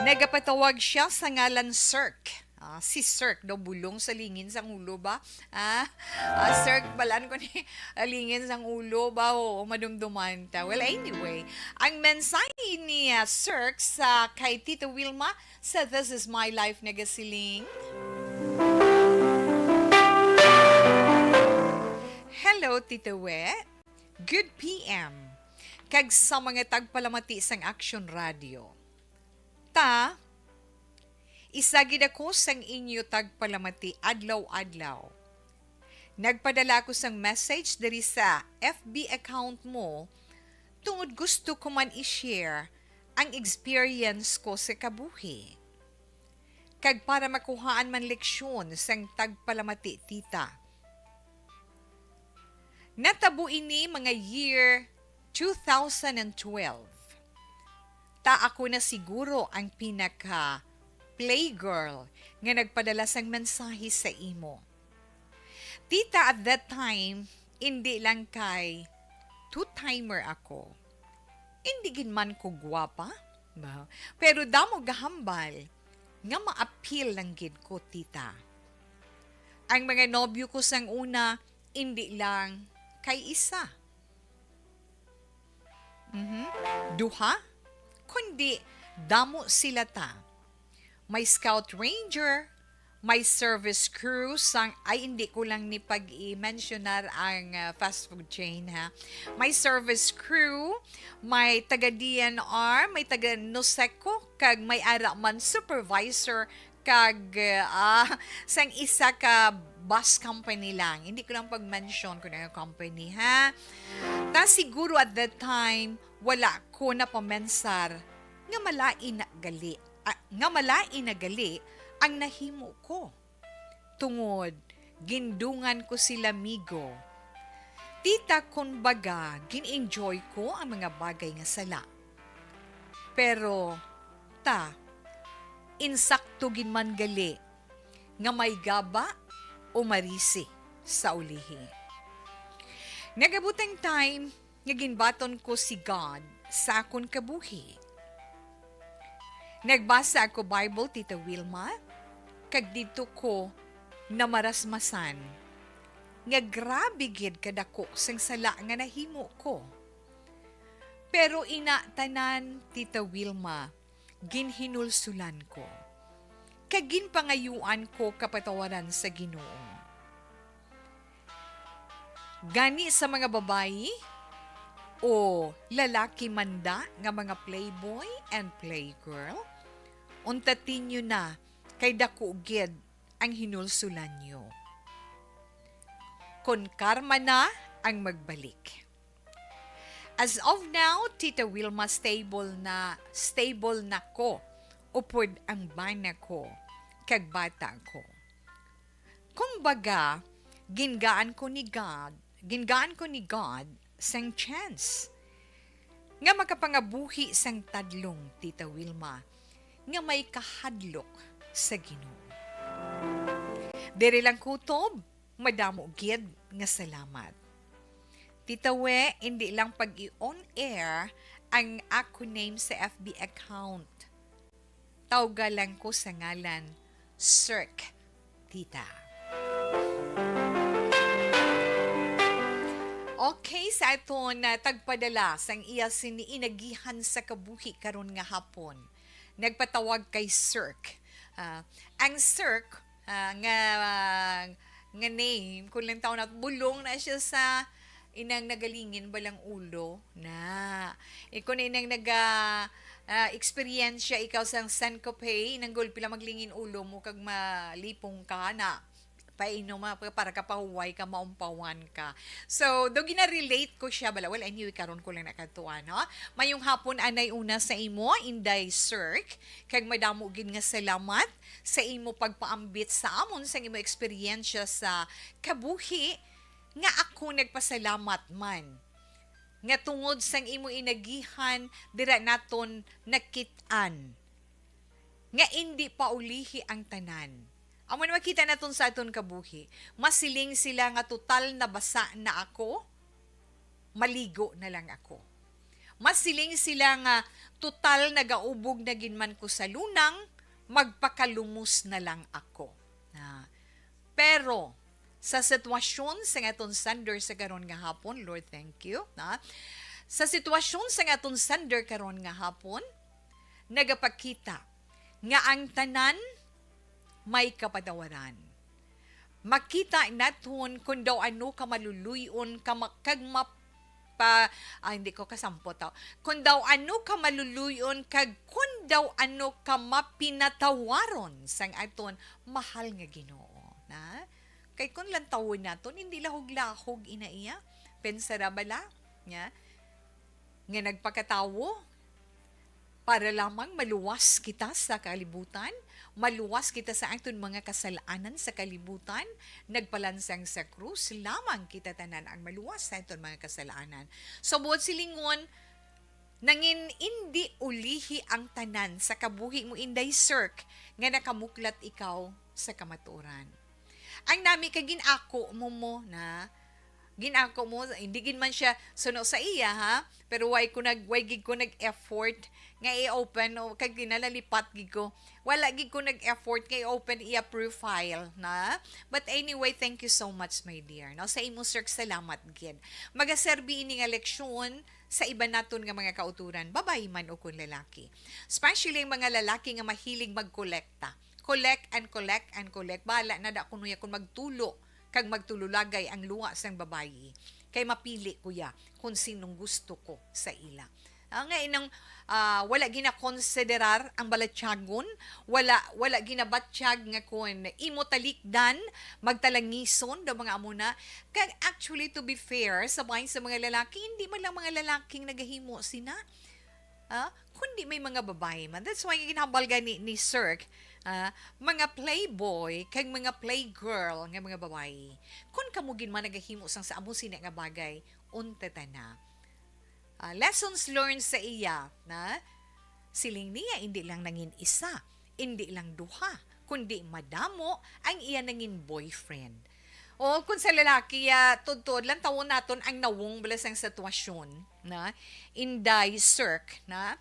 Speaker 1: Nagapatawag siya sa ngalan Cirque. Si Cirque daw bulong sa lingin sang ulo ba? Cirque balan ko ni lingin sang ulo ba o madumduman ta. Well, anyway, ang mensahe ni Cirque sa kay Tita Wilma sa This Is My Life nagasiling. Hello, Tita We. Good PM. Kag sa mga tagpalamati sang Action Radio. Ta, Isagid ako sang inyo tagpalamati adlaw-adlaw. Nagpadala ko sang message diri sa FB account mo tungod gusto ko man i-share ang experience ko sa kabuhi. Kag para makuhaan man leksyon sang tagpalamati tita. Natabo ini mga year 2012. Ta ako na siguro ang pinaka playgirl nga nagpadala sang mensahe sa imo. Tita, at that time, hindi lang kay two-timer ako. Hindi gin man ko gwapa, ba? Pero damo gahambal nga ma-appeal lang gid ko, tita. Ang mga nobyo ko sang una, hindi lang kay isa. Duha, kundi damo sila ta. May scout ranger, may service crew sang ay hindi ko lang ni pag-i-mentionar ang fast food chain ha. May service crew, may taga DNR, may taga Noseco, kag may ara man supervisor kag sang isa ka bus company lang. Hindi ko lang pag-mention ko na yung company ha. Ta siguro at that time wala ko na pamensar nga malain na gali. Nga malain na gali ang nahimo ko. Tungod, gindungan ko sila migo. Tita, kumbaga, gin-enjoy ko ang mga bagay nga sala. Pero, insakto gin man gali, nga may gaba o marisi sa ulihi. Nagabutang time, nga ginbaton ko si God sa akon kabuhi. Nagbasa ako Bible, Tita Wilma, kag dito ko namarasmasan nga grabe gid kadako sang sala nga nahimo ko. Pero ina tanan, Tita Wilma, ginhinulsulan ko. Kag ginpangayuan ko kapatawaran sa Ginoo. Gani sa mga babayi o lalaki manda nga mga playboy and playgirl, untatin nyo na kay dako gid ang hinulsulan nyo. Kon karma na ang magbalik. As of now, Tita Wilma, stable na ko. Upod ang bana ko, kag bata ko. Kumbaga, gingaan ko ni God sang chance. Nga makapangabuhi sang tadlong, Tita Wilma, nga may kahadlok sa Ginoo. Diri lang kutob, madamo gid nga salamat. Tita We, hindi lang pag-i-on air ang ako name sa FB account. Tawga lang ko sa ngalan, Cirque, Tita. Okay, sa aton tagpadala sang iya siniinagihan sa kabuhi karon nga hapon. Nagpatawag kay Cirque. Ang Cirque nga name, kung lang taon at bulong na siya sa inang nagalingin balang ulo na. Ikaw na inang experience ikaw sang syncope, nang pila maglingin ulo mo kag malipong ka na painom para kapahuway ka, maumpawan ka. So, do gina-relate ko siya, bala, well, anyway, karon ko lang nakatuan, no? Mayong hapon, anay una sa imo, Inday Cirque, kag madamo gid nga salamat sa imo pagpaambit sa amon, sa imo eksperyensya sa kabuhi, nga ako nagpasalamat man. Nga tungod sang imo inagihan, dira naton nakitaan. Nga hindi pa ulihi ang tanan. Amo na makita naton sa aton kabuhi, masiling sila nga total na basa na ako, maligo na lang ako. Masiling sila nga total nagaubog na ginman ko sa lunang, magpakalumos na lang ako. Pero, sa sitwasyon sa aton sander sa karon nga hapon, Lord, thank you. Sa sitwasyon sa aton sander karon nga hapon, nagapakita nga ang tanan may kapatawaran. Makita naton kung daw ano ka maluluyon kag hindi ko kasampo tao. Kung daw ano ka maluluyon kag kung daw ano ka mapinatawaron sang aton mahal nga Ginoo, na? Kay kun lang tawon naton hindi lahog-lahog inaiya, pensara bala, nya? Nga nagpakatawo para lamang maluwas kita sa kalibutan, maluwas kita sa aton mga kasalanan sa kalibutan, nagpalansang sa krus, lamang kita tanan ang maluwas sa aton mga kasalanan. So, buot silingon, nangin hindi ulihi ang tanan sa kabuhi mo inday sirk nga nakamuklat ikaw sa kamaturan. Ang nami kay ginako mo na ginako mo, hindi gin man siya suno sa iya ha, pero why gig ko nag-effort nga i-open o kag ginalalipat gig ko. Wala gig ko nag-effort nga i-open iya profile na. But anyway, thank you so much my dear. No, sa imo sir salamat gid. Magaserbi ini nga leksyon sa iba naton nga mga kauturan, babae man o kun lalaki. Especially ang mga lalaki nga mahilig magkolekta. Collect and collect and collect. Bahala na da kuno ya kun magtulo kag magtululagay ang luwa sang babayi kay mapili kuya kung sinong gusto ko sa ila. Nga inang wala gina-konsiderar ang balatyagon, wala ginabatsyag nga kun imo talikdan magtalangison do mga amuna. Kag actually to be fair sabay sa mga lalaki, hindi man lang mga lalaking nagahimo sina. Kundi may mga babae man. That's why ginhambal gani ni Sir mga playboy kag mga playgirl nga mga babae. Kung kamugin man nagahimo sang sa amo sina nga bagay, unteta na. Lessons learned sa iya na siling niya hindi lang nangin isa, hindi lang duha, kundi madamo ang iya nangin boyfriend. O kung sa lalaki, tudtod lang tawon naton ang nawong balasang sitwasyon na inday circ na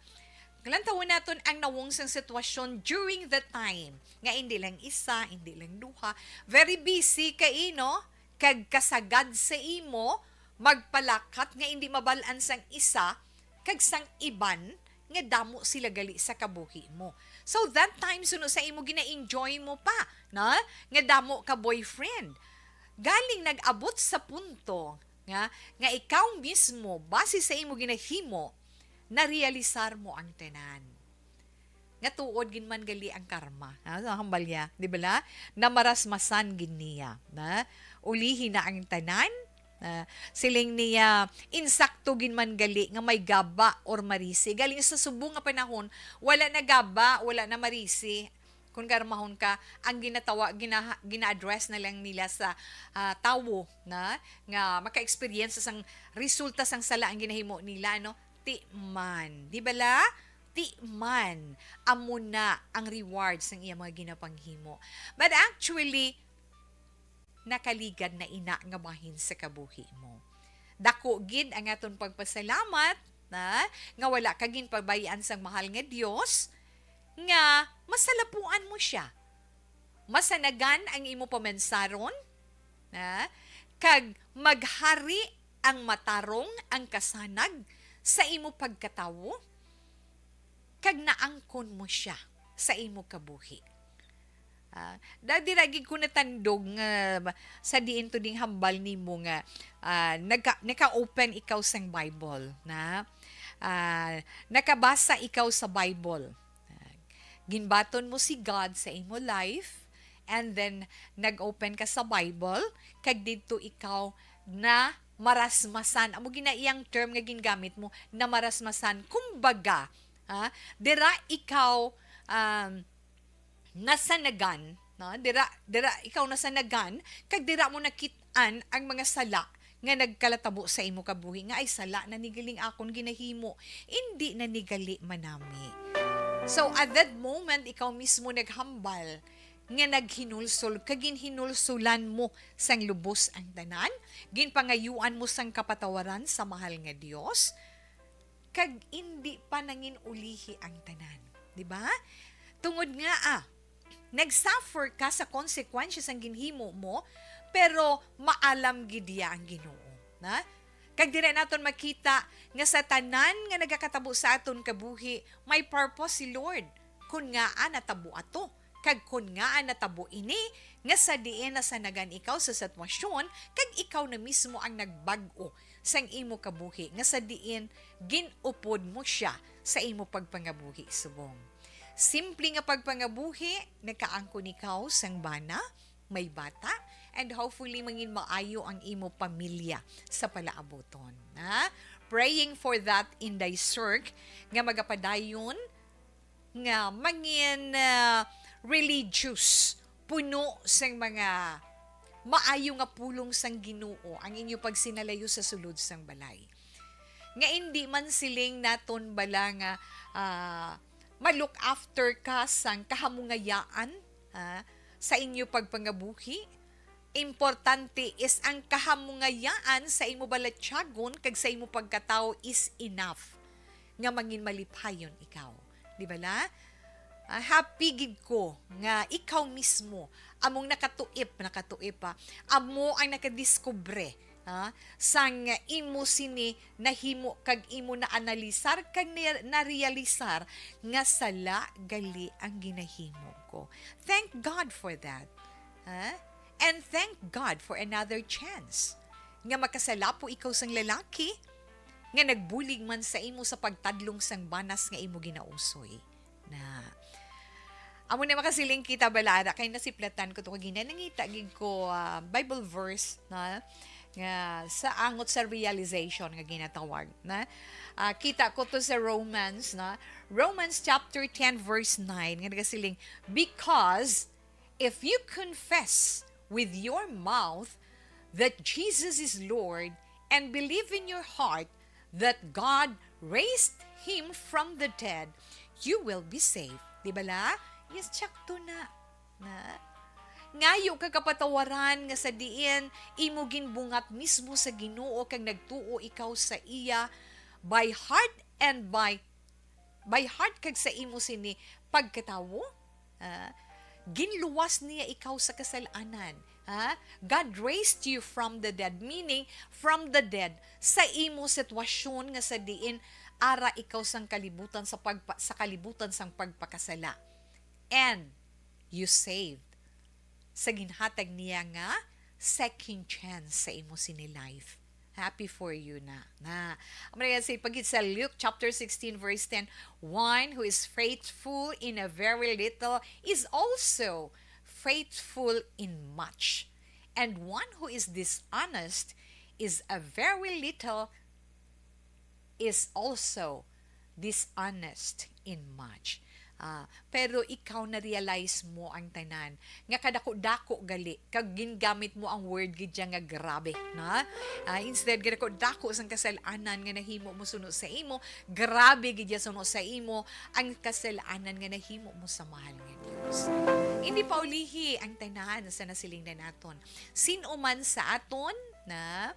Speaker 1: Kalantawon naton ang nawong sang sitwasyon during the time nga hindi lang isa, hindi lang duha, very busy kay no, kag kasagad sa imo magpalakat nga hindi mabalaan sang isa kag sang iban nga damo sila gali sa kabuhi mo. So that time suno sa imo gina-enjoy mo pa, na nga damo ka boyfriend. Galing nag-abot sa punto nga ikaw mismo base sa imo ginahimo na-realisar mo ang tanan. Nga tuod gin man gali ang karma. Hambal niya, di ba la? Na marasmasan gin niya. Na ulihin na ang tanan. Siling niya insakto gin man gali nga may gaba or marisi. Galing sa subong nga panahon, wala na gaba, wala na marisi. Kung karmahon ka, ang gina-address na lang nila sa tawo na nga maka-experience sang resulta sang sala ang ginahimo nila, no? Tikman. Di ba la? Tikman. Amo na ang rewards ng iya mga ginapanghimo. But actually, nakaligad na ina nga bahin sa kabuhi mo. Dako gid ang aton pagpasalamat na nga wala ka gin pabayaan sang mahal nga Dios nga masalapuan mo siya. Masanagan ang imo pamensaron na kag maghari ang matarong ang kasanag sa imo pagkatawo, kag naangkon mo siya sa imo kabuhi. Diragi ko natandog sa diin to ding hambal nimo nga naka-open ikaw sang Bible na nakabasa ikaw sa Bible. Ginbaton mo si God sa imo life and then nag-open ka sa Bible kag didto ikaw na marasmasan. Amo ginaiyang term nga gingamit mo na marasmasan. Kumbaga, dira ikaw nasanagan, dira ikaw nasanagan, kag dira mo nakitaan ang mga sala nga nagkalatabo sa imo kabuhi nga ay sala na nigaling akon ginahimo, hindi na nigali manami. So at that moment, ikaw mismo naghambal nga naghinulsol, kaginhinulsulan mo sang lubos ang tanan, ginpangayuan mo sang kapatawaran sa mahal nga Dios, kag hindi pa nangin ulihi ang tanan. Di ba? Tungod nga nagsuffer ka sa consequences ang ginhimo mo, pero maalam gidya ang Ginoo. Na? Kag dire naton makita nga sa tanan nga nagakatabo sa aton kabuhi, may purpose si Lord. Kun nga natabo ato, kag kun nga natabo ini, nga sa diin na sanagan ikaw sa sitwasyon, kag ikaw na mismo ang nagbag-o sang imo kabuhi, nga sa diin ginupod mo siya sa imo pagpangabuhi subong. Simple nga pagpangabuhi, nakaangkon ikaw sang bana, may bata, and hopefully mangin maayo ang imo pamilya sa palaaboton. Ha? Praying for that in thy circ, nga magapadayon, nga mangin religious, puno sang mga maayo nga pulong sang Ginoo ang inyo pagsinalayo sa sulod sang balay. Nga hindi man siling naton bala nga ma-look after ka sang kahamungayaan sa inyo pagpangabuhi. Importante is ang kahamungayaan sa imo balatyagon kag sa imo pagkatao is enough nga mangin malipayon ikaw. Di ba la? Happy gid ko nga ikaw mismo among nakatuip pa, amo ang nakadiskubre sang imo sini nahimo kag imo na analisar kag na realisar nga sala gali ang ginahimo ko. Thank God for that. And thank God for another chance nga makasala po ikaw sang lalaki nga nagbulig man sa imo sa pagtadlong sang banas nga imo ginausoy. Na amo na makasiling kita balara kay nasiplatan ko to ginanangita gid ko Bible verse na nga sa angot sa realization nga ginatawag na kita ko to sa Romans chapter 10 verse 9 nga nagasiling, because if you confess with your mouth that Jesus is Lord and believe in your heart that God raised him from the dead, you will be saved. Di ba la? Yes, tsakto na. Ngayo kakapatawaran nga sa diin, imo ginbungat mismo sa Ginoo kag nagtuo ikaw sa iya by heart kag sa imo sini pagkatawo. Ginluwas niya ikaw sa kasalanan. God raised you from the dead, meaning from the dead sa imo sitwasyon nga sa diin ara ikaw sang kalibutan sa kalibutan sang pagpakasala. And you saved sa ginhatag niya nga second chance sa imo sini life. Happy for you na. I'm going to say, pagit sa Luke chapter 16 verse 10, one who is faithful in a very little is also faithful in much. And one who is dishonest is a very little is also dishonest in much. Pero ikaw na-realize mo ang tanan nga kadako-dako gali kag gingamit mo ang word gid nga grabe na instead kadako-dako sang kasalanan nga nahimo mo suno sa imo, grabe gid suno sa imo ang kasalanan nga nahimo mo sa mahal nga Dios. Hindi pa ulihi ang tanan sa nasiling na naton. Sino man sa aton na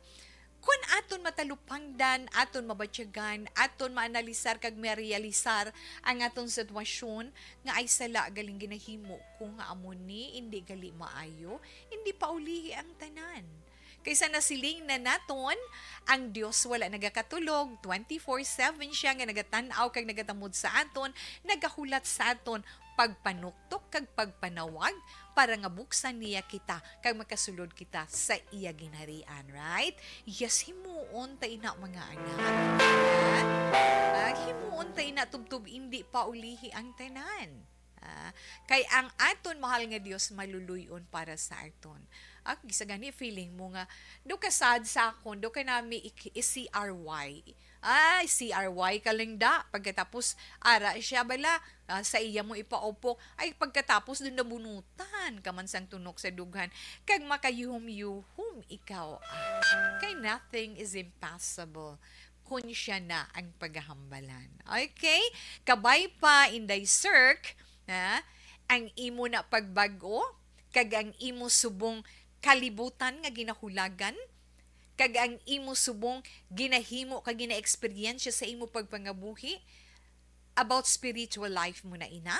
Speaker 1: kung aton matalupangdan, aton mabatyagan, aton maanalisar kag marealisar ang aton sitwasyon nga ay sala galing ginahimo kung nga amo ni hindi gali maayo, hindi pa ulihi ang tanan. Kaysa nasiling na naton, ang Dios wala nagakatulog, 24/7 siya nga nagatanaw kag nagatamod sa aton, nagahulat sa aton pagpanuktok kag pagpanawag para nga buksan niya kita kag makasulod kita sa iya ginharian, right? Yes, himuon ta ina mga anak. Himuon ta ina tubtub hindi pa ulihi ang tanan. Kay ang aton mahal nga Dios maluluyon para sa aton. Gisagani feeling mo nga do ka sad sa akon, do ka nami CRY. CRY ka lang da. Pagkatapos, ara siya bala, sa iya mo ipaupo, ay pagkatapos dun nabunutan, kamansang tunok sa dughan, kag makayuhum-yuhum ikaw. Kay nothing is impossible kung siya na ang paghahambalan. Okay? Kabay pa in thy circ, ang imo na pagbago, kag ang imo subong kalibutan nga ginahulagan, kag ang imo subong ginahimo kag gina-experience sa imo pagpangabuhi about spiritual life mo na ina,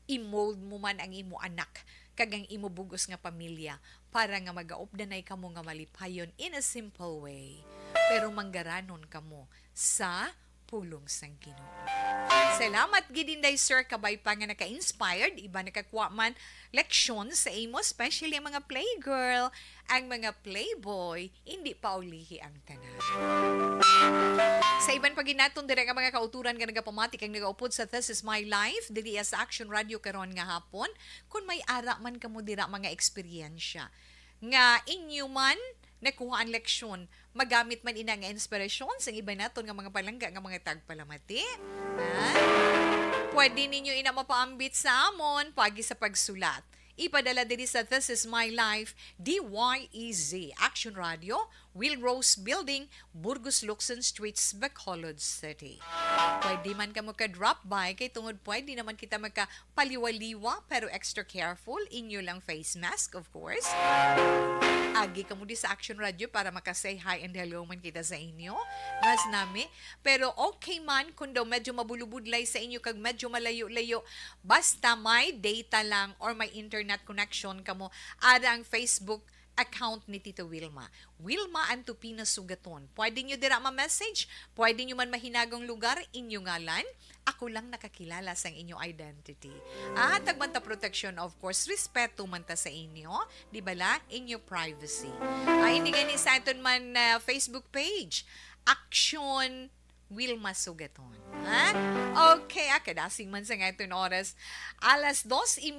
Speaker 1: i-mold mo man ang imo anak kag ang imo bugos nga pamilya para nga magaupdanay kamo nga malipayon in a simple way pero manggaranon kamo sa pulong sang Ginoo. Salamat gidinday sir kabay pa nga naka-inspired, iba nakakuha man leksyon sa imo, especially ang mga playgirl, ang mga playboy, hindi pa ulihi ang tanan. Sa iban paginaton dire nga mga kauturan nga nagapamatik ang nagaupod sa This Is My Life diri sa Action Radio karon nga hapon, kung may ara man kamo dira mga eksperyensya nga inyo man nakuha ang leksyon, magamit man ina nga inspirasyon sa iba naton nga mga palangga nga mga tagpalamati. Ha? Pwede ninyo ina mapaambit sa amon pagi sa pagsulat. Ipadala diri sa This Is My Life, DYEZ, Action Radio, Will Rose Building, Burgos Lukson Streets, Bacolod City. Pwede man ka drop by, kay tungod pwede naman kita magka-paliwaliwa, pero extra careful, inyo lang face mask, of course. Agi ka mo di sa Action Radio para makasay hi and hello man kita sa inyo. Mas nami. Pero okay man kung daw medyo mabulubudlay sa inyo kag medyo malayo-layo. Basta may data lang or may internet connection kamo ara ang Facebook account ni Tita Wilma. Wilma Antupina Sugaton. Pwede nyo dira ma-message, pwede nyo man mahinagong lugar, inyo ngalan, ako lang nakakilala sa inyong identity. Tagmanta protection, of course, respeto man ta sa inyo, di bala, inyo privacy. Hindi gani sa aton man Facebook page, Action Wilma Sugaton. Okay, kadasing man sa ngayon oras. 2:30,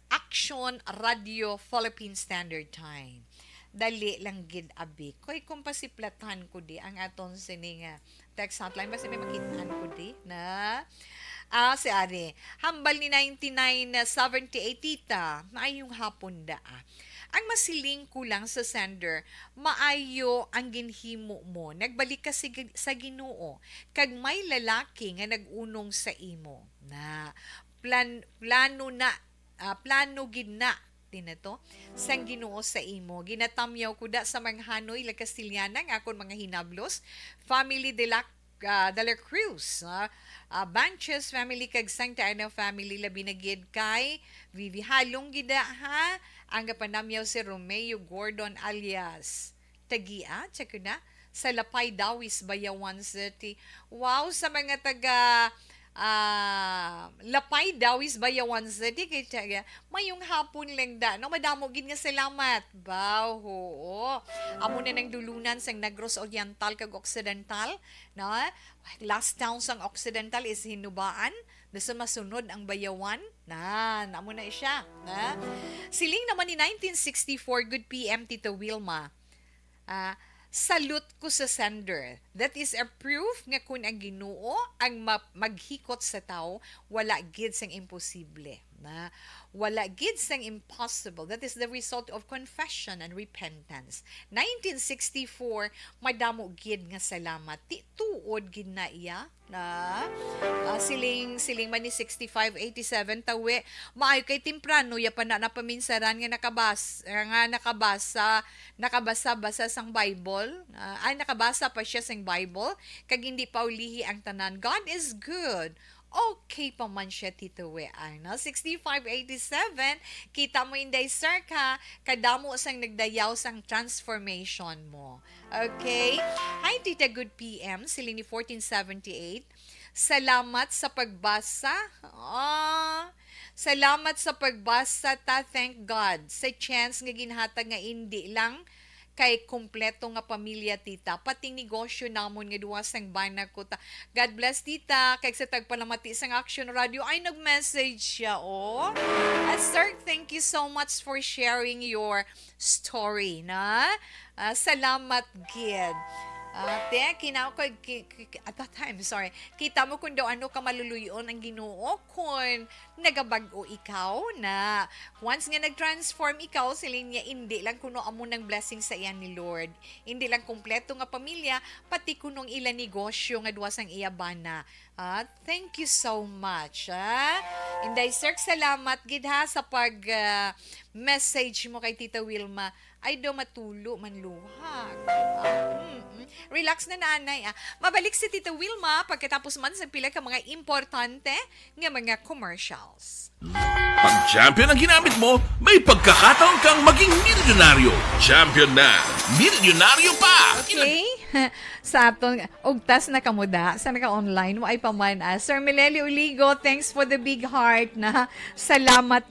Speaker 1: Action Radio Philippine Standard Time. Dali lang gid abi. Koy kung pasiplatan ko di ang aton sining text hotline basta may makitaan ko di na si Ari. Hambal ni 9978 tita, maayong hapon da. Ang masiling ko lang sa sender, maayo ang ginhimo mo. Nagbalik ka sa Ginoo. Kag may lalaki nga nagunong sa imo. Na plano gid na tinato sang Ginoo sa imo. Ginatamyaw ko da sa mga Hanoy la Castillana nga akon mga hinablos. Family de la Cruz, Banches family kag Santa Ana family labi na gid kay Vivi halong gida ha ang gapanamyaw si Romeo Gordon alias Tagia, check na sa Lapay Dawis Bayawan City. Wow, sa mga taga Lapay Dawis Bayawan City kay Tiaga, mayong hapon lang da. No, madamo gid nga salamat. Bao, oo. Amo na nang dulunan sang Negros Oriental kag Occidental, no? Last town sang Occidental is Hinubaan. Nasa masunod ang Bayawan. Amo na siya. Na? Siling naman ni 1964, good PM, Tito Wilma. Salute ko sa sender. That is a proof nga kung ang Ginoo ang maghikot sa tao, wala gid sang imposible. Wala gid sang impossible. That is the result of confession and repentance. 1964, madamo gid nga salamat. Tuod gid na iya. Siling man ni 6587 tawi. Maayo kay timprano ya pa na napaminsaran nga nakabasa sang Bible. Nakabasa pa siya sang Bible kag hindi pa ulihi ang tanan. God is good. Okay pa man siya, Tito Wean. 6587, kita mo inday sir ka, kadamo sang nagdayaw sang transformation mo. Okay? Hi, Tita Good PM, Silini 1478. Salamat sa pagbasa. Salamat sa pagbasa ta, thank God. Sa chance nga ginhatag nga hindi lang kay kompleto nga pamilya tita, pati negosyo namon nga duwa sang bana ko ta. God bless tita, kay sa tagpalamati sang Action Radio ay nag-message siya sir, thank you so much for sharing your story na. Salamat gid. At that time, kita mo kung daw ano ka maluluyon ang Ginoo kung nagabag-o ikaw na once nga nag-transform ikaw, siling niya hindi lang kuno amo ng blessing sa iyan ni Lord. Hindi lang kompleto nga pamilya, pati kunong ilang negosyo nga duwa sang iyabana. Thank you so much. Inday sir, salamat gid ha sa pag message mo kay Tita Wilma. Ay do matulo manluhag. Relax na nanay. Mabalik si Tita Wilma pagkatapos man sa pila ka mga importante nga mga commercials.
Speaker 3: Pag champion ang ginamit mo, may pagkakataon kang maging milyonaryo. Champion na, milyonaryo pa!
Speaker 1: Okay? sa atong ugtas na kamuda sa naka-online mo ay paman. Sir Meleli Uligo, thanks for the big heart na salamat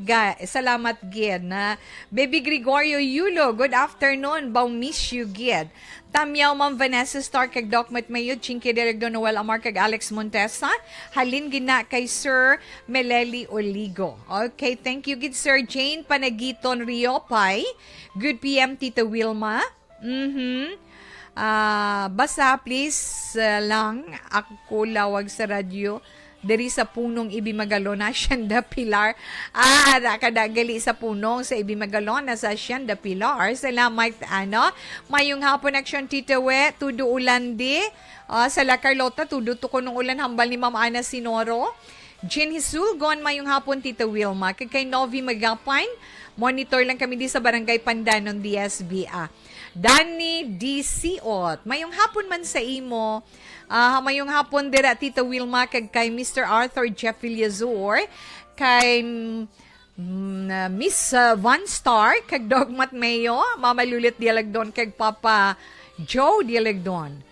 Speaker 1: gid na Baby Gregorio Yulo, good afternoon, baw miss you gid. Tamyaw Ma'am Vanessa Stark kag Doc Matmayod, Chinky Director Noel Amar kag Alex Montesa. Halin gina kay Sir Meleli Oligo. Okay, thank you gid Sir Jane Panagiton Riopay. Good PM Tita Wilma. Basta please lang ako lawag sa radyo diri sa punong Ibimagalona, Hacienda Pilar. Kadagali sa punong sa Ibimagalona sa Hacienda Pilar. Salamat, mayong hapon action Tita We, tudo ulandi. Sa La Carlota, tudo to ko nung ulan hambal ni Ma'am Ana Sinoro. Jean Hisulgon, mayong hapon Tita Wilma. Kay Novi Magapine, monitor lang kami di sa Barangay Pandanon, DSB. Danny D. Siot, mayong hapon man sa imo. Mayong hapon dira Tita Wilma kag kay Mr. Arthur Jeff Villazor, kay Miss Van Star kag Dogmat Mayo, Mama Lulit Dialagdon kag Papa Joe Dialagdon,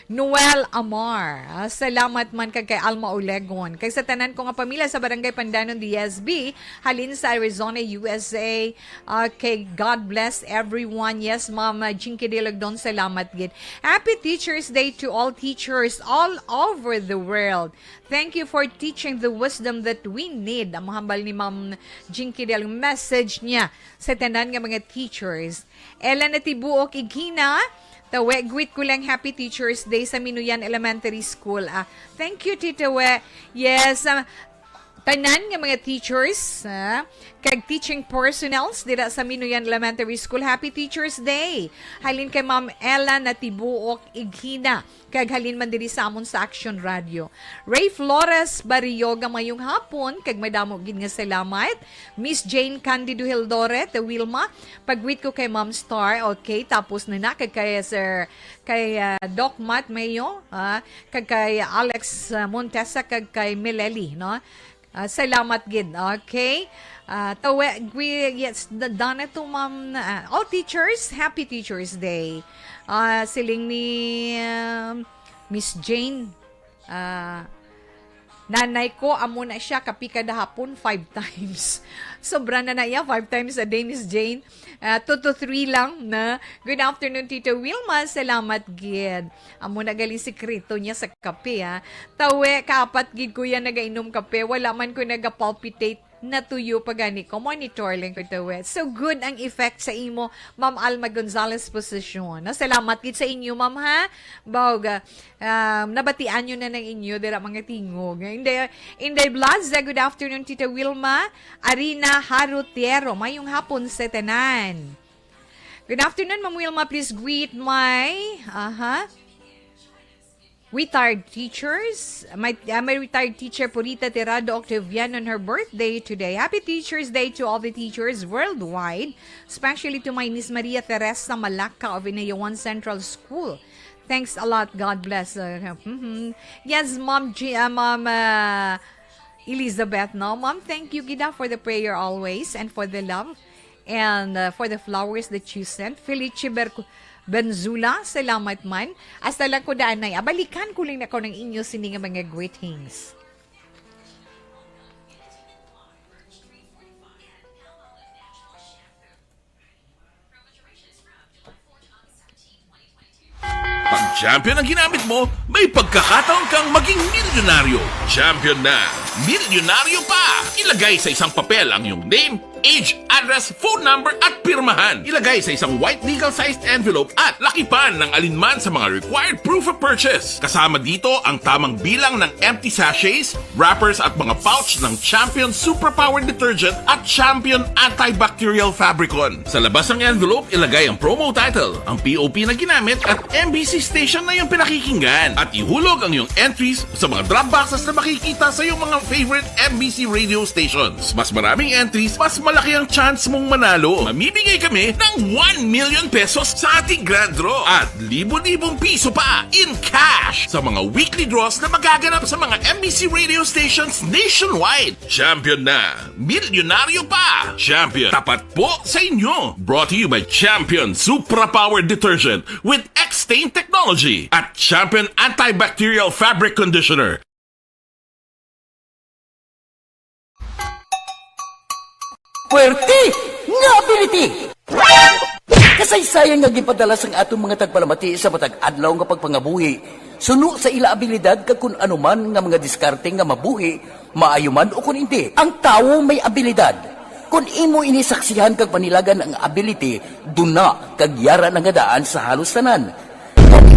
Speaker 1: Noel Amar, salamat man kay Alma Olegon, kay sa tanan ko nga pamilya sa Barangay Pandanon DSB, halin sa Arizona, USA, kay God bless everyone. Yes, Mama Jinky Dialagdon, salamat gid. Happy Teachers Day to all teachers all over the world. Thank you for teaching the wisdom that we need. Ang mahambal ni Ma'am Jinky Dialagdon, message niya sa tanan nga mga teachers. Ella Natibuok Igina, greet ko lang Happy Teachers Day sa Minuyan Elementary School. Thank you, Tita We. Yes, tanan nga mga teachers, kag teaching personnels dira sa Minuyan Elementary School, Happy Teachers Day. Halin kay Ma'am Ella Natibuok Ighina, kag halin man diri sa amon sa Action Radio. Ray Flores Barrioga, mayong hapon, kag madamo gid nga salamat. Miss Jane Candido Hildore, the Wilma, pag-greet ko kay Ma'am Star, okay, tapos na kag kay Sir, kay Doc Matt Mayo, kag kay Alex Montesa, kag kay Meleli, no? Salamat gid, okay? Yes, done to Ma'am. All teachers, Happy Teachers Day. Siling ni Miss Jane. Nanay ko, amo na siya kapikada hapon 5 times. Sobra na iya, 5 times a day, Miss Jane. 2 to 3 lang na. Good afternoon, Tita Wilma. Salamat, gid. Amo na galing sikreto niya sa kape, Tawe, kaapat gid ko yan nagainom kape. Wala man ko nagapalpitate na tuyo pagani ko. Monitor lang ko tawe. So good ang effect sa imo, Ma'am Alma Gonzalez posisyon. Salamat gid sa inyo, Ma'am, ha? Bawga, nabatian nyo na ng inyo dira mga tingog. Inday Blaza, good afternoon, Tita Wilma. Arina Harutiero, mayong hapon sa tanan. Good afternoon, Ma'am Wilma. Please greet my retired teachers. My retired teacher, Purita Tirado Octavian, on her birthday today. Happy Teachers Day to all the teachers worldwide, especially to my Miss Maria Teresa Malacca of Inayawan Central School. Thanks a lot. God bless. Yes, Ma'am Elizabeth, no? Ma'am, thank you, Gida, for the prayer always and for the love and for the flowers that you sent. Felice Benzula, salamat man. Hasta lang ko daan na, balikan ko lang ako ng inyo sining mga greetings.
Speaker 3: Pag champion ang ginamit mo, may pagkakataon kang maging milyonaryo. Champion na, milyonaryo pa! Ilagay sa isang papel ang iyong name, age, address, phone number at pirmahan. Ilagay sa isang white legal-sized envelope at lakipan ng alinman sa mga required proof of purchase. Kasama dito ang tamang bilang ng empty sachets, wrappers at mga pouch ng Champion Superpower Detergent at Champion Antibacterial Fabricon. Sa labas ng envelope, ilagay ang promo title, ang POP na ginamit at MBC station na yung pinakikinggan. At ihulog ang iyong entries sa mga drop boxes na makikita sa iyong mga favorite MBC radio stations. Mas maraming entries, mas malaki ang chance mong manalo. Mamimigay kami ng 1 million pesos sa ating grand draw at libo-libong piso pa in cash sa mga weekly draws na magaganap sa mga MBC radio stations nationwide. Champion na, milyonaryo pa. Champion, tapat po sa inyo. Brought to you by Champion Supra Power Detergent with extra Stain Technology at Champion Antibacterial Fabric Conditioner.
Speaker 4: Puwerte nga ability! Kasaysayan nga gipadala sang atong mga tagpalamati sa matag adlaw nga pagpangabuhi. Suno sa ila abilidad kag kun anuman nga mga diskarte nga mabuhi, maayo man o kun hindi. Ang tawo may abilidad. Kung imo inisaksihan kag panilagan ang ability, duna kag yara nga daan sa halos tanan.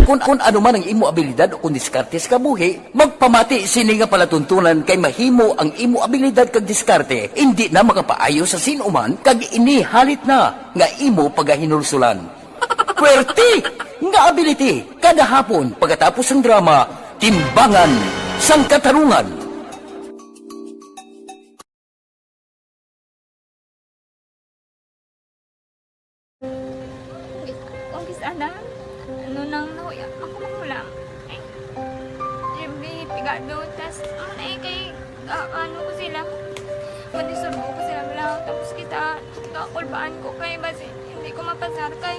Speaker 4: Kung ano man ang imo abilidad o kung diskarte sa kabuhi, magpamati sini nga palatuntunan kay mahimo ang imo abilidad kag diskarte, hindi na makapaayo sa sinuman kag ini halit na nga imo pagahinulsulan. Puwerte nga ability kada hapon pagkatapos ng drama, Timbangan sang Katarungan.
Speaker 9: Kung sana, ano nang nahuya, ako magulang. Eh, siyempre, pigado, tas, kay, ano ko sila, manisurbo ko sila lang, tapos kita, kakulbaan ko kay, basi, hindi ko mapasar kay.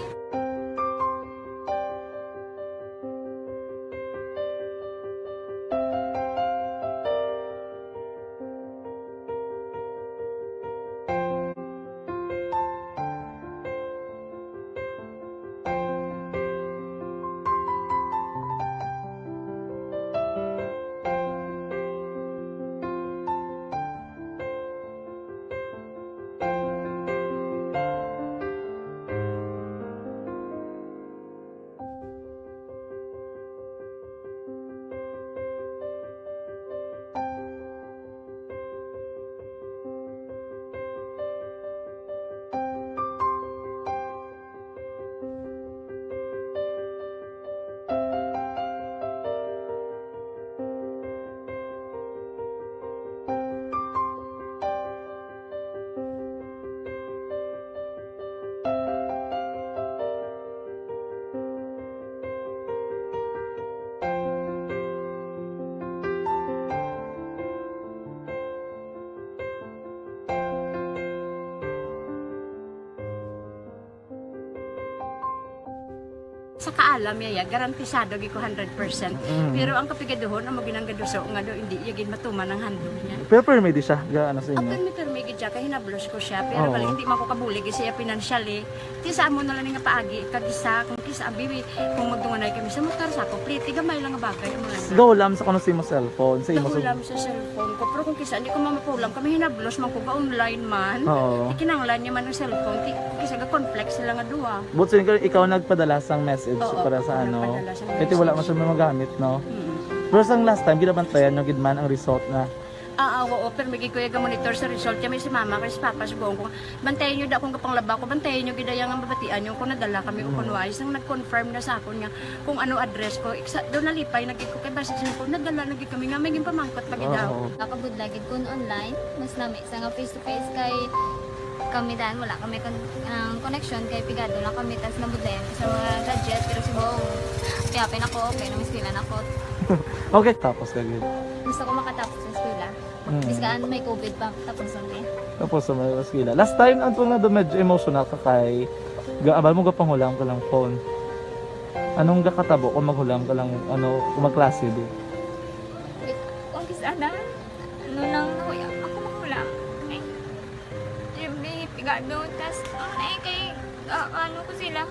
Speaker 10: Sa kaalam yaya, garantisado gi ko 100%. Pero ang kapigaduhon, ang maginanggaduso, nga do, hindi yagin matuman ang handog niya.
Speaker 11: Pero permedi siya, gaano sa inyo?
Speaker 10: Ang permigid siya, kaya hinablos ko siya. Pero bali, hindi man ko kabulig siya financially. Tisa mo na lang nga paagi, kag-isa, kung kisa abiwi, kung magdunganay kami sa motor sa complete, gamay lang nga bagay.
Speaker 11: Gaulam sa kuno sa imo cellphone, sa imo
Speaker 10: Gaulam sa cellphone ko. Pero kung kisa, hindi ko mamapulam, kami hinablos man ko ga online man. Ikinanglan niya man ng cellphone, kisa ga complex sila nga duwa.
Speaker 11: But so, ikaw nagpadala sang message para sa ano. Kasi wala man siya may magamit, no? Pero sang last time, ginabantayan nyo gidman ang result na.
Speaker 10: Oo, pero may kuya monitor sa result niya, may si mama, kasi si papa, si buong ko. Bantayan nyo da kung kapanglaba ko, bantayan nyo gidayang ang babatian nyo kung nadala kami o kunwari. Sang nag-confirm na sa ako niya kung ano address ko. Doon nalipay, nagkik ko kay basis ko, nadala nagkik kami nga, may pamangkot lagi daw.
Speaker 9: Kakabudlagid kun online, mas nami sa nga face-to-face kay kami dahil wala kami connection kay pigado lang kami tas nabudlayan sa mga gadget pero si Bong piyapin ako okay na miskilan ako.
Speaker 11: Okay, tapos kagid.
Speaker 9: Gusto ko makatapos sa eskwela. Biskaan may COVID pa tapos ulit.
Speaker 11: Tapos sa may skila. Last time ang na do medyo emotional ka kay gaabal mo gapanghulam ka lang phone. Anong gakatabo kung maghulam ka lang ano kung magklase di?
Speaker 9: Kung sana ano nang nahuya ako magulang. Pigado, tas kay ano ko sila,